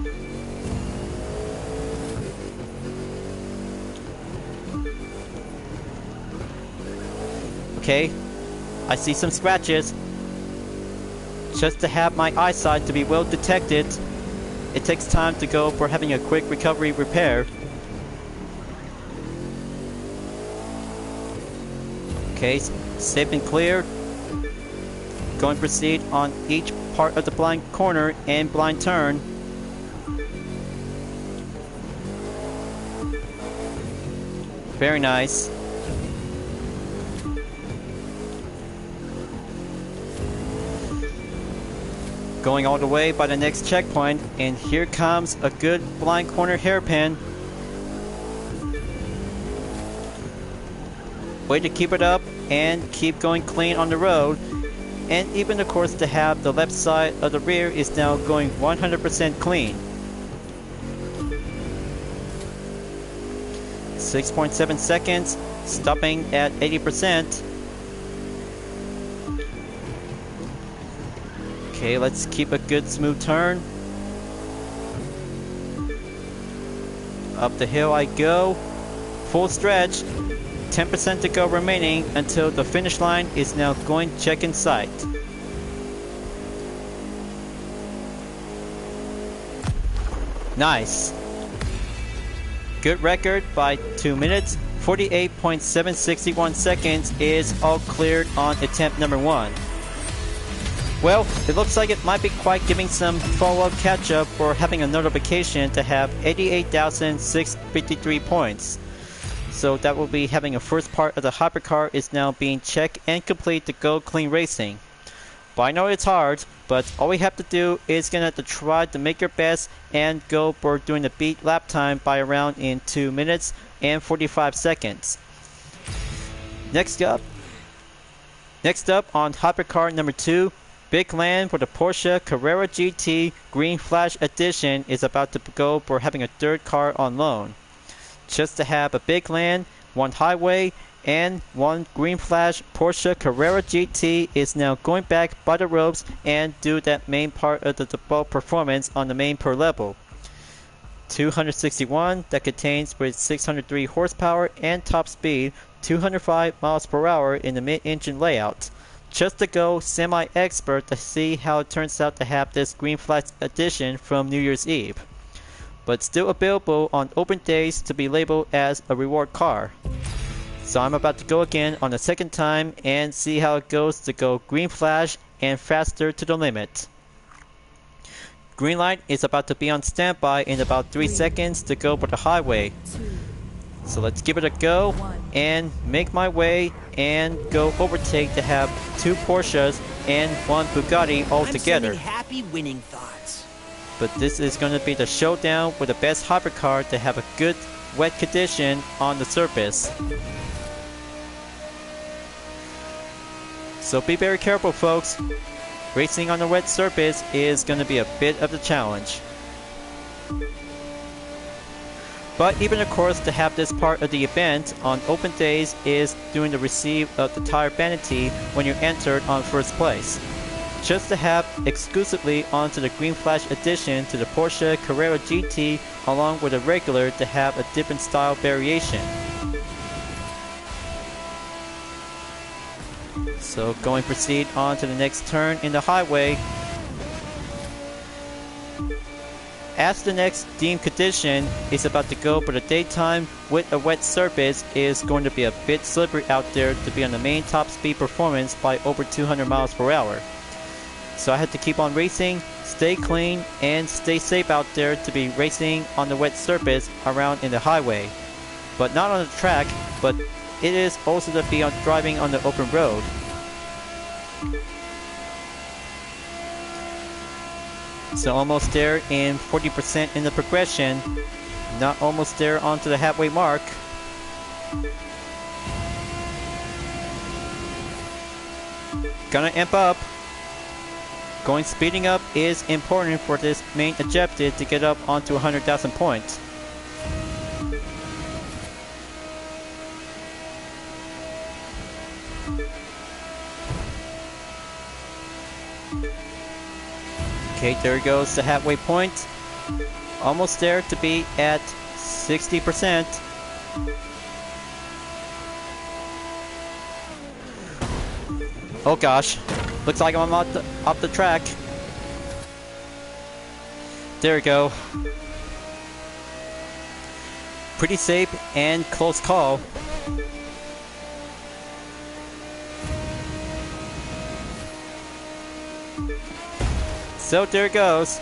Okay, I see some scratches. just to have my eyesight to be well detected. It takes time to go for having a quick recovery repair. Okay, safe and clear. Going to proceed on each part of the blind corner and blind turn. Very nice. Going all the way by the next checkpoint, and here comes a good blind corner hairpin. Way to keep it up and keep going clean on the road. And even of course to have the left side of the rear is now going 100% clean. 6.7 seconds, stopping at 80%. Okay, let's keep a good smooth turn. Up the hill I go. Full stretch. 10% to go remaining until the finish line is now going check in sight. Nice. Good record by 2 minutes. 48.761 seconds is all cleared on attempt number 1. Well, it looks like it might be quite giving some follow-up catch-up for having a notification to have 88,653 points. So that will be having a first part of the hypercar is now being checked and complete to go clean racing. But I know it's hard, but all we have to do is gonna have to try to make your best and go for doing the beat lap time by around in 2 minutes and 45 seconds. Next up on hypercar number 2, Big land for the Porsche Carrera GT Green Flash Edition is about to go for having a third car on loan. Just to have a big land, one highway, and one Green Flash Porsche Carrera GT is now going back by the ropes and do that main part of the debug performance on the main per level. 261 that contains with 603 horsepower and top speed 205 miles per hour in the mid-engine layout. Just to go semi-expert to see how it turns out to have this Green Flash Edition from New Year's Eve. But still available on open days to be labeled as a reward car. So I'm about to go again on the second time and see how it goes to go Green Flash and faster to the limit. Green light is about to be on standby in about 3 seconds to go for the highway. So let's give it a go and make my way and go overtake to have 2 Porsches and 1 Bugatti all together. I'm sending happy winning thoughts. But this is going to be the showdown with the best hypercar to have a good wet condition on the surface. So be very careful, folks. Racing on the wet surface is going to be a bit of a challenge. But even of course to have this part of the event on open days is doing the receive of the tire vanity when you entered on first place. Just to have exclusively onto the Green Flash Edition to the Porsche Carrera GT along with a regular to have a different style variation. So going proceed on to the next turn in the highway. As the next deemed condition is about to go for the daytime with a wet surface is going to be a bit slippery out there to be on the main top speed performance by over 200 miles per hour. So I had to keep on racing, stay clean, and stay safe out there to be racing on the wet surface around in the highway. But not on the track, but it is also to be on driving on the open road. So almost there in 40% in the progression, not almost there onto the halfway mark. Gonna amp up. Going speeding up is important for this main objective to get up onto 100,000 points. Okay, there goes the halfway point. Almost there to be at 60%. Oh gosh. Looks like I'm off the track. There we go. Pretty safe and close call. So there it goes.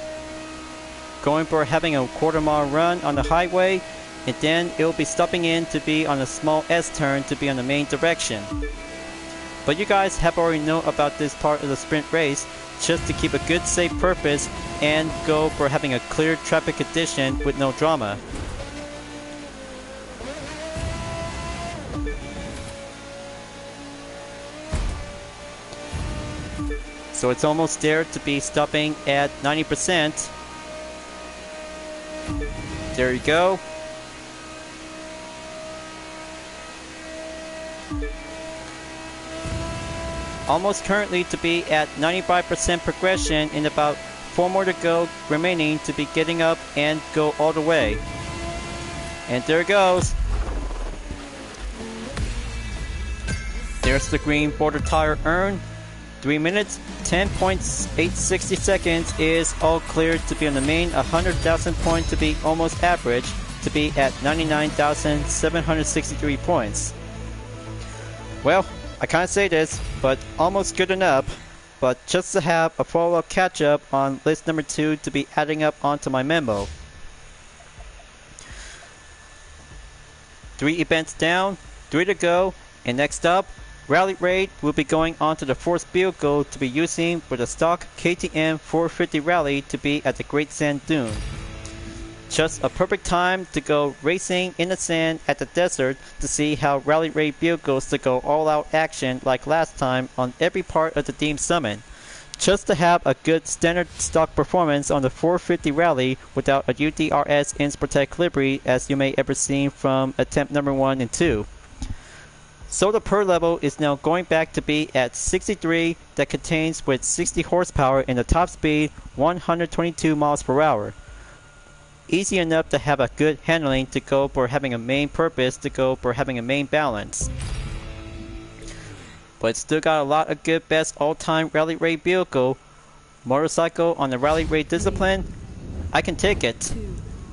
Going for having a quarter-mile run on the highway, and then it'll be stopping in to be on a small S-turn to be on the main direction. But you guys have already know about this part of the sprint race, just to keep a good safe purpose and go for having a clear traffic condition with no drama. So it's almost there to be stopping at 90%. There you go. Almost currently to be at 95% progression and about 4 more to go remaining to be getting up and go all the way. And there it goes. There's the green border tire earned. 3 minutes, 10.860 seconds is all cleared to be on the main, 100,000 point to be almost average, to be at 99,763 points. Well, I can't say this, but almost good enough, but just to have a follow-up catch-up on list number 2 to be adding up onto my memo. 3 events down, 3 to go, and next up, Rally Raid will be going on to the 4th vehicle to be using for the stock KTM 450 Rally to be at the Great Sand Dune. Just a perfect time to go racing in the sand at the desert to see how Rally Raid vehicles to go all out action like last time on every part of the Team Summit. Just to have a good standard stock performance on the 450 Rally without a UDRS Inspirtech livery as you may ever seen from attempt number 1 and 2. So the per level is now going back to be at 63 that contains with 60 horsepower and the top speed 122 miles per hour. Easy enough to have a good handling to go for having a main purpose to go for having a main balance. But it's still got a lot of good best all-time Rally Raid vehicle. Motorcycle on the Rally Raid discipline, I can take it.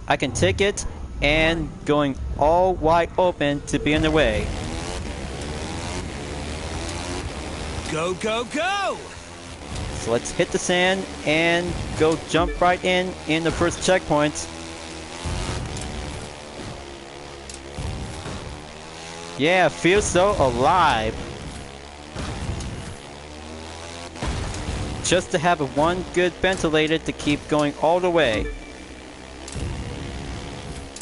I can take it and going all wide open to be in the way. Go, go, go! So let's hit the sand and go jump right in the first checkpoint. Yeah, feels so alive. Just to have one good ventilator to keep going all the way.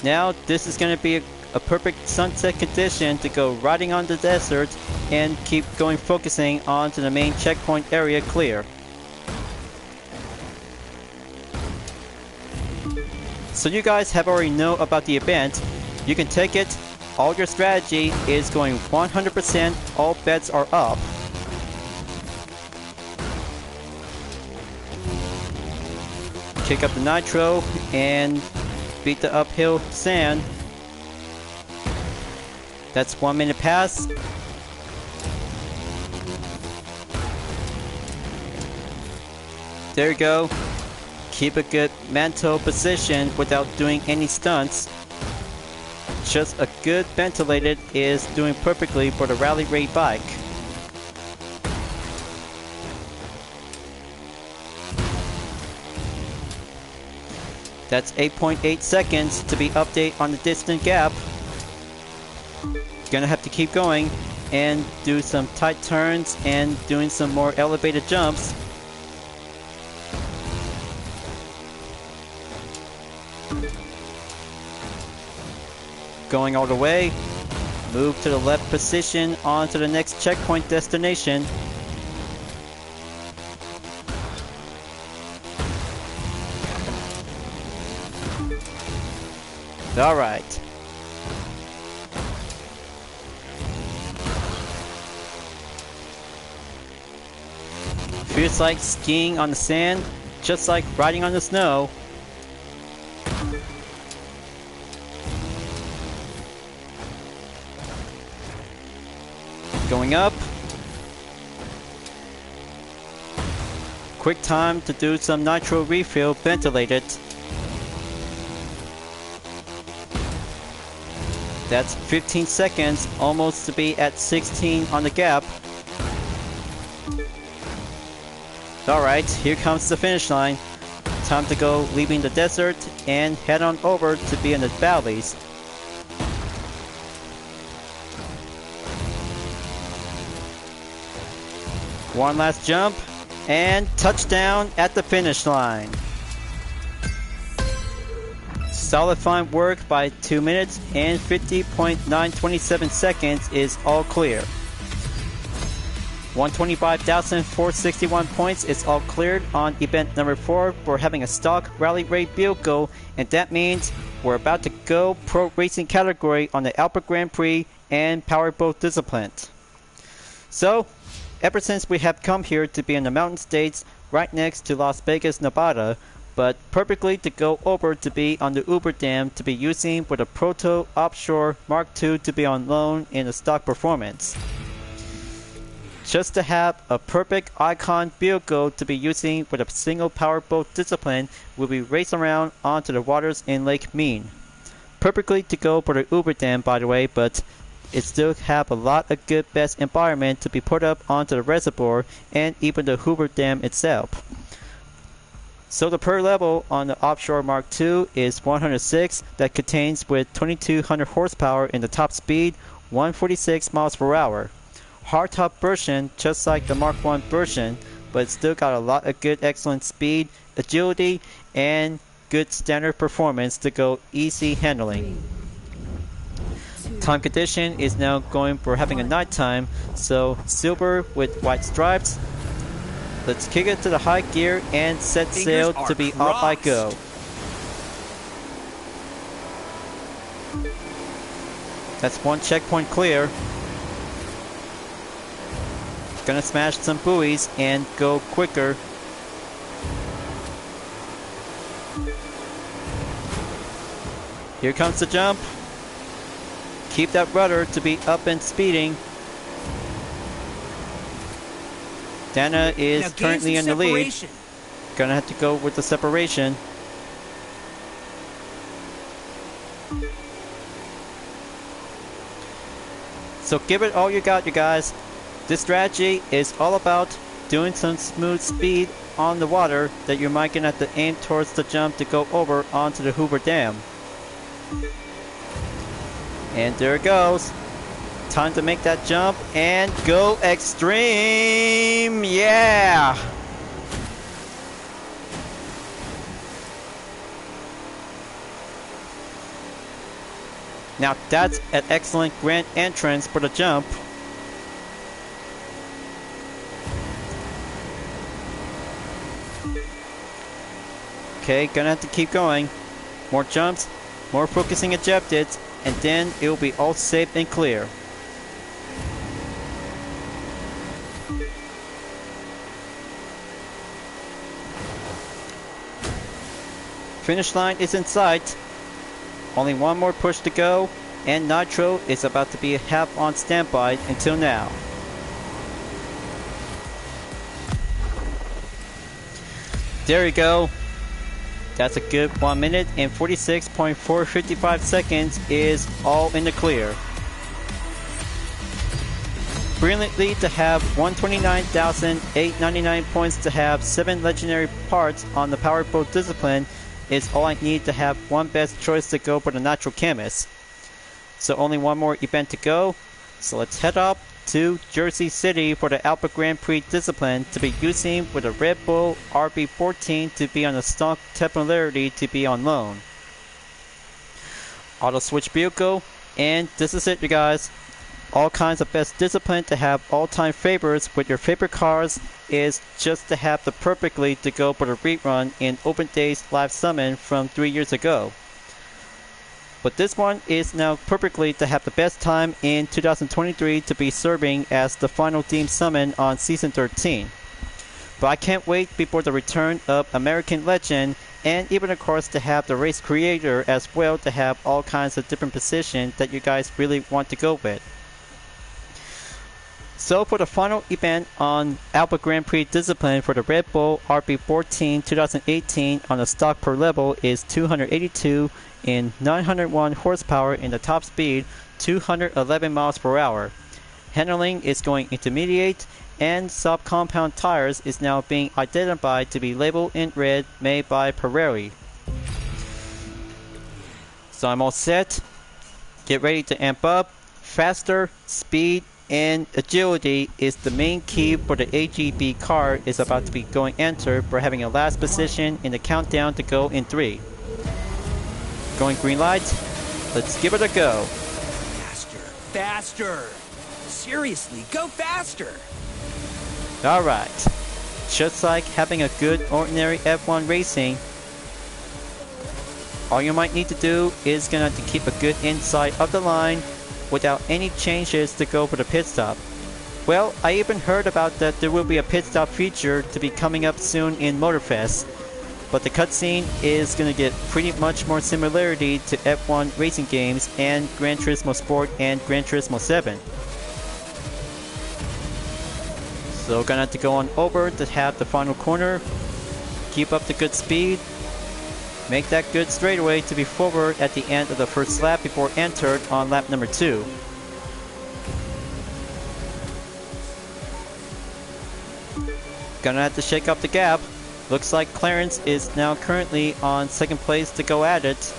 Now this is going to be a perfect sunset condition to go riding on the desert and keep going focusing on to the main checkpoint area clear. So you guys have already know about the event. You can take it. All your strategy is going 100%. All bets are up. Kick up the nitro and beat the uphill sand. That's 1 minute pass. There you go. Keep a good mantle position without doing any stunts. Just a good ventilated is doing perfectly for the Rally Raid bike. That's 8.8 seconds to be update on the distant gap. Gonna have to keep going and do some tight turns and doing some more elevated jumps. Going all the way, move to the left position onto the next checkpoint destination. Alright. Feels like skiing on the sand, just like riding on the snow. Going up. quick time to do some nitro refill ventilated. That's 15 seconds, almost to be at 16 on the gap. Alright, here comes the finish line. Time to go leaving the desert and head on over to be in the valleys. One last jump and touchdown at the finish line. Solid fine work by 2 minutes and 50.927 seconds is all clear. 125,461 points is all cleared on event number 4 for having a stock rally rate vehicle, and that means we're about to go pro racing category on the Alpha Grand Prix and powerboat discipline. So, ever since we have come here to be in the mountain states right next to Las Vegas, Nevada, but perfectly to go over to be on the Uber Dam to be using with a Proto Offshore Mark II to be on loan in the stock performance. Just to have a perfect icon vehicle to be using with a single powerboat discipline will be racing around onto the waters in Lake Mean. Perfectly to go for the Uber Dam, by the way, but it still have a lot of good best environment to be put up onto the reservoir and even the Hoover Dam itself. So the per level on the Offshore Mark II is 106, that contains with 2200 horsepower in the top speed, 146 miles per hour. Hardtop version, just like the Mark I version, but it's still got a lot of good excellent speed, agility, and good standard performance to go easy handling. Time condition is now going for having a nighttime, so silver with white stripes. Let's kick it to the high gear and set sail to be off I go. That's one checkpoint clear. Gonna smash some buoys and go quicker. Here comes the jump. Keep that rudder to be up and speeding. Dana is currently in the lead. Gonna have to go with the separation. So give it all you got, you guys. This strategy is all about doing some smooth speed on the water that you might gonna have to aim towards the jump to go over onto the Hoover Dam. And there it goes. Time to make that jump and go extreme! Yeah! Now that's an excellent grand entrance for the jump. Okay, gonna have to keep going. More jumps, more focusing objectives, and then it will be all safe and clear. Finish line is in sight. Only one more push to go, and Nitro is about to be half on standby until now. There you go. That's a good 1 minute and 46.455 seconds is all in the clear. Brilliantly to have 129,899 points to have 7 legendary parts on the powerboat discipline is all I need to have one best choice to go for the natural chemist. So only one more event to go. So let's head up to Jersey City for the Alpha Grand Prix discipline to be using with a Red Bull RB14 to be on a stock temporarily to be on loan. Auto switch vehicle, and this is it, you guys. All kinds of best discipline to have all-time favorites with your favorite cars is just to have the perfectly to go for the rerun in Open Days Live Summon from 3 years ago. But this one is now perfectly to have the best time in 2023 to be serving as the final team summon on Season 13. But I can't wait before the return of American Legend, and even of course to have the race creator as well to have all kinds of different positions that you guys really want to go with. So for the final event on Alpha Grand Prix Discipline for the Red Bull RB14 2018 on the stock per level is 282 in 901 horsepower and the top speed 211 miles per hour. Handling is going intermediate and sub-compound tires is now being identified to be labeled in red made by Pirelli. So I'm all set. Get ready to amp up. Faster, speed, and agility is the main key for the AGB car is about to be going enter for having a last position in the countdown to go in 3. Going green light. Let's give it a go. Faster, faster. Seriously, go faster. Alright. Just like having a good ordinary F1 racing, all you might need to do is gonna to keep a good inside of the line without any changes to go for the pit stop. Well, I even heard about that there will be a pit stop feature to be coming up soon in Motorfest, but the cutscene is gonna get pretty much more similarity to F1 racing games and Gran Turismo Sport and Gran Turismo 7. So gonna have to go on over to have the final corner, keep up the good speed, make that good straightaway to be forward at the end of the first lap before entered on lap number 2. Gonna have to shake up the gap. Looks like Clarence is now currently on second place to go at it.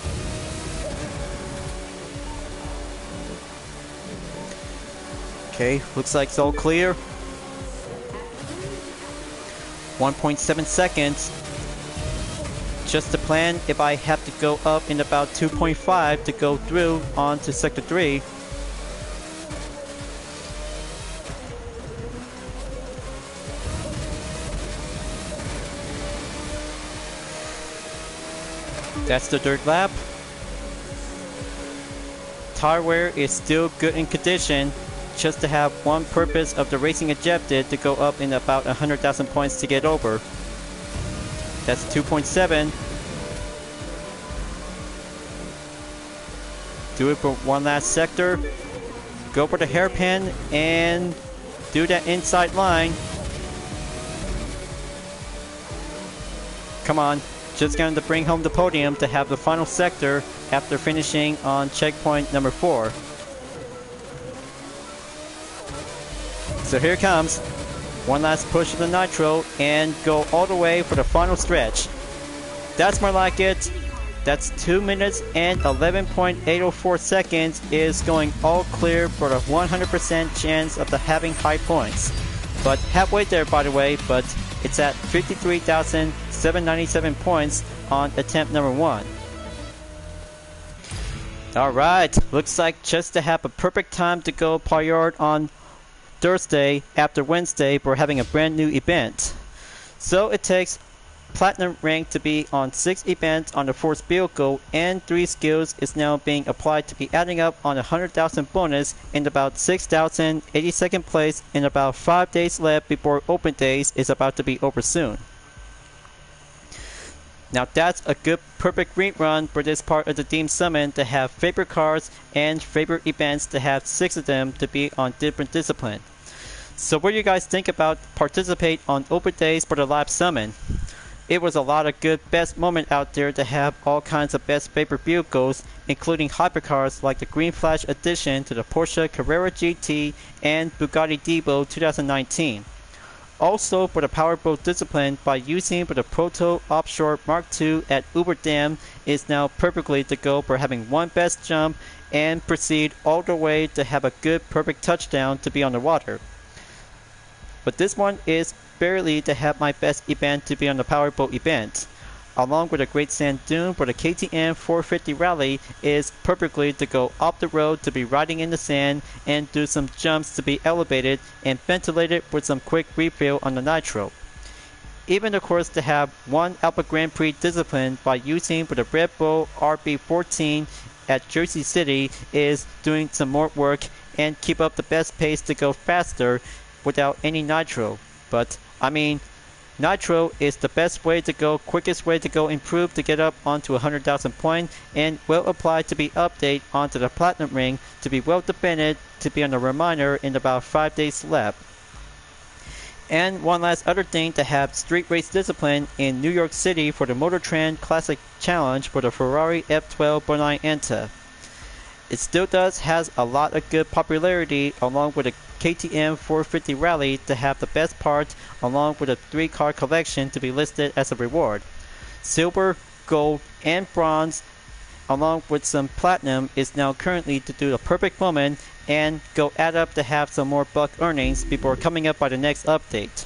Okay, looks like it's all clear. 1.7 seconds. Just the plan if I have to go up in about 2.5 to go through onto sector 3. That's the third lap. Tire wear is still good in condition, just to have one purpose of the racing objective to go up in about 100,000 points to get over. That's 2.7. Do it for one last sector. Go for the hairpin and do that inside line. Come on. Just going to bring home the podium to have the final sector after finishing on checkpoint number 4. So here it comes. One last push of the nitro and go all the way for the final stretch. That's more like it. That's 2 minutes and 11.804 seconds is going all clear for the 100% chance of the having high points. But halfway there, by the way, but it's at 53,797 points on attempt number 1. Alright, looks like just to have a perfect time to go Payard on Thursday after Wednesday for having a brand new event. So it takes Platinum rank to be on 6 events on the 4th vehicle and 3 skills is now being applied to be adding up on 100,000 bonus in about 6,082nd place in about 5 days left before open days is about to be over soon. Now that's a good perfect rerun for this part of the Team Summon to have favorite cars and favorite events to have 6 of them to be on different discipline. So what do you guys think about participate on open days for the live summon? It was a lot of good best moment out there to have all kinds of best favorite vehicles, including hypercars like the Green Flash addition to the Porsche Carrera GT and Bugatti Divo 2019. Also for the powerboat discipline by using for the Proto Offshore Mark II at Uber Dam is now perfectly to go for having one best jump and proceed all the way to have a good perfect touchdown to be on the water. But this one is barely to have my best event to be on the powerboat event. Along with a Great Sand Dune for the KTM 450 Rally is perfectly to go off the road to be riding in the sand and do some jumps to be elevated and ventilated with some quick refill on the nitro. Even of course to have one Alpha Grand Prix discipline by using for the Red Bull RB14 at Jersey City is doing some more work and keep up the best pace to go faster without any nitro. But I mean, Nitro is the best way to go, quickest way to go improve to get up onto 100,000 points, and will apply to be updated onto the Platinum Ring to be well defended to be on a reminder in about 5 days left. And one last other thing, to have street race discipline in New York City for the Motor Trend Classic Challenge for the Ferrari F12 Bonai Enta. It still has a lot of good popularity along with the KTM 450 Rally to have the best parts along with a 3-car collection to be listed as a reward. Silver, gold, and bronze along with some platinum is now currently to do the perfect moment and go add up to have some more buck earnings before coming up by the next update.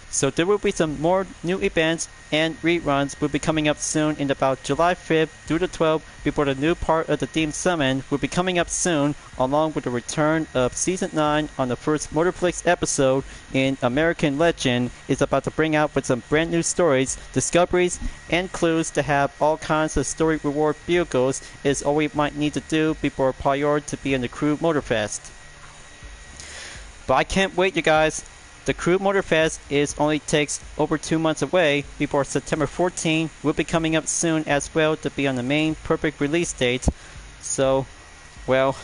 So there will be some more new events and reruns will be coming up soon in about July 5th through the 12th before the new part of the Theme Summon will be coming up soon along with the return of Season 9 on the first Motorflix episode in American Legend is about to bring out with some brand new stories, discoveries, and clues to have all kinds of story reward vehicles is all we might need to do before prior to be in the Crew Motorfest. But I can't wait, you guys. The Crew Motorfest only takes over 2 months away before September 14 will be coming up soon as well to be on the main perfect release date. So, well,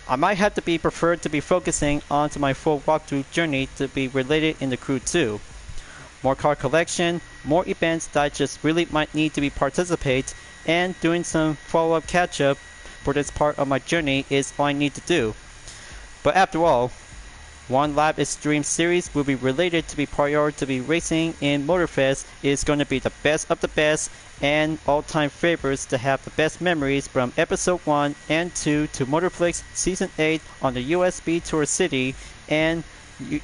I might have to be preferred to be focusing onto my full walkthrough journey to be related in the Crew 2. More car collection, more events that I just really might need to be participate, and doing some follow-up catch-up for this part of my journey is all I need to do. But after all, one live stream series will be related to be prior to be racing in Motorfest is going to be the best of the best and all-time favorites to have the best memories from episode 1 and 2 to Motorflix Season 8 on the USB Tour City and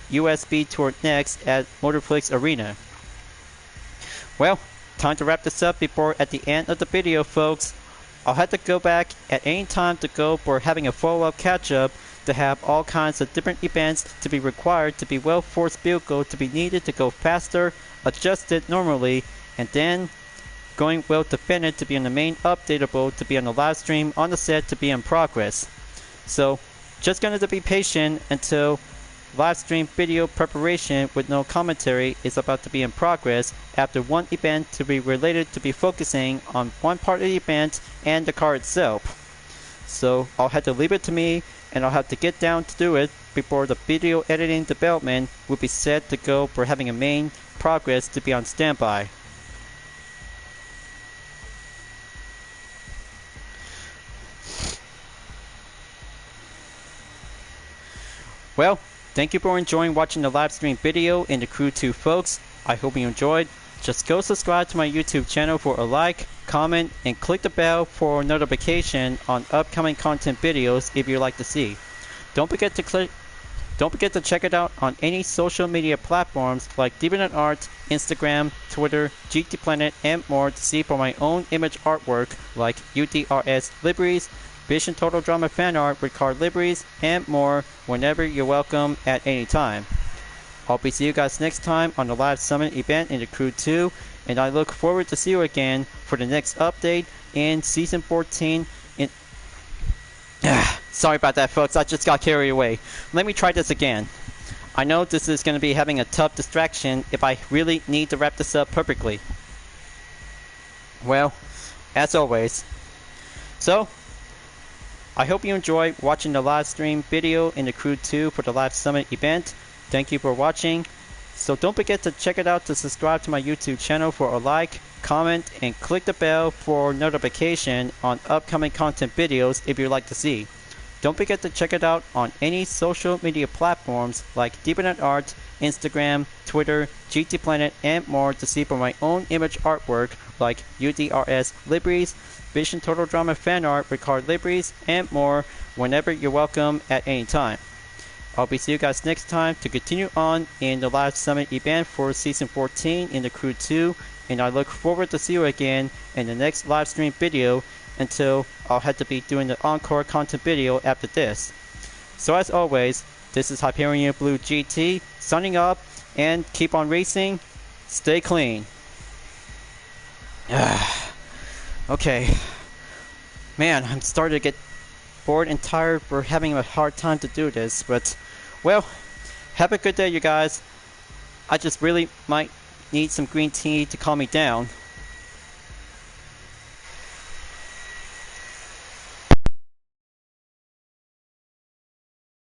USB Tour Next at Motorflix Arena. Well, time to wrap this up before at the end of the video, folks. I'll have to go back at any time to go for having a follow-up catch-up to have all kinds of different events to be required to be well-forced vehicle to be needed to go faster, adjusted normally, and then going well defended to be on the main updatable to be on the live stream on the set to be in progress. So just going to be patient until live stream video preparation with no commentary is about to be in progress after one event to be related to be focusing on one part of the event and the car itself. So I'll have to leave it to me and I'll have to get down to do it before the video editing development will be set to go for having a main progress to be on standby. Well, thank you for enjoying watching the live stream video in the Crew 2, folks. I hope you enjoyed. Just go subscribe to my YouTube channel for a like, comment, and click the bell for notification on upcoming content videos if you'd like to see. Don't forget to check it out on any social media platforms like DeviantArt, Instagram, Twitter, GT Planet, and more to see for my own image artwork like UDRS liveries, Vision Total Drama fan art with card liveries, and more whenever you're welcome at any time. I'll be see you guys next time on the live summon event in the Crew 2, and I look forward to see you again for the next update in Season 14 in... Sorry about that, folks, I just got carried away. Let me try this again. I know this is going to be having a tough distraction if I really need to wrap this up perfectly. Well, as always. So, I hope you enjoyed watching the live stream video in the Crew 2 for the live summit event. Thank you for watching. So don't forget to check it out to subscribe to my YouTube channel for a like, comment, and click the bell for notification on upcoming content videos if you'd like to see. Don't forget to check it out on any social media platforms like DeviantArt, Instagram, Twitter, GT Planet, and more to see for my own image artwork like UDRS liveries, Vision Total Drama fan art with card liveries, and more whenever you're welcome at any time. I'll be see you guys next time to continue on in the live summit event for Season 14 in the Crew 2, and I look forward to see you again in the next live stream video until I'll have to be doing the encore content video after this. So as always, this is Hyperion-Blue-GT signing off, and keep on racing, stay clean. Okay. Man, I'm starting to get bored and tired for having a hard time to do this, but well, have a good day, you guys. I just really might need some green tea to calm me down.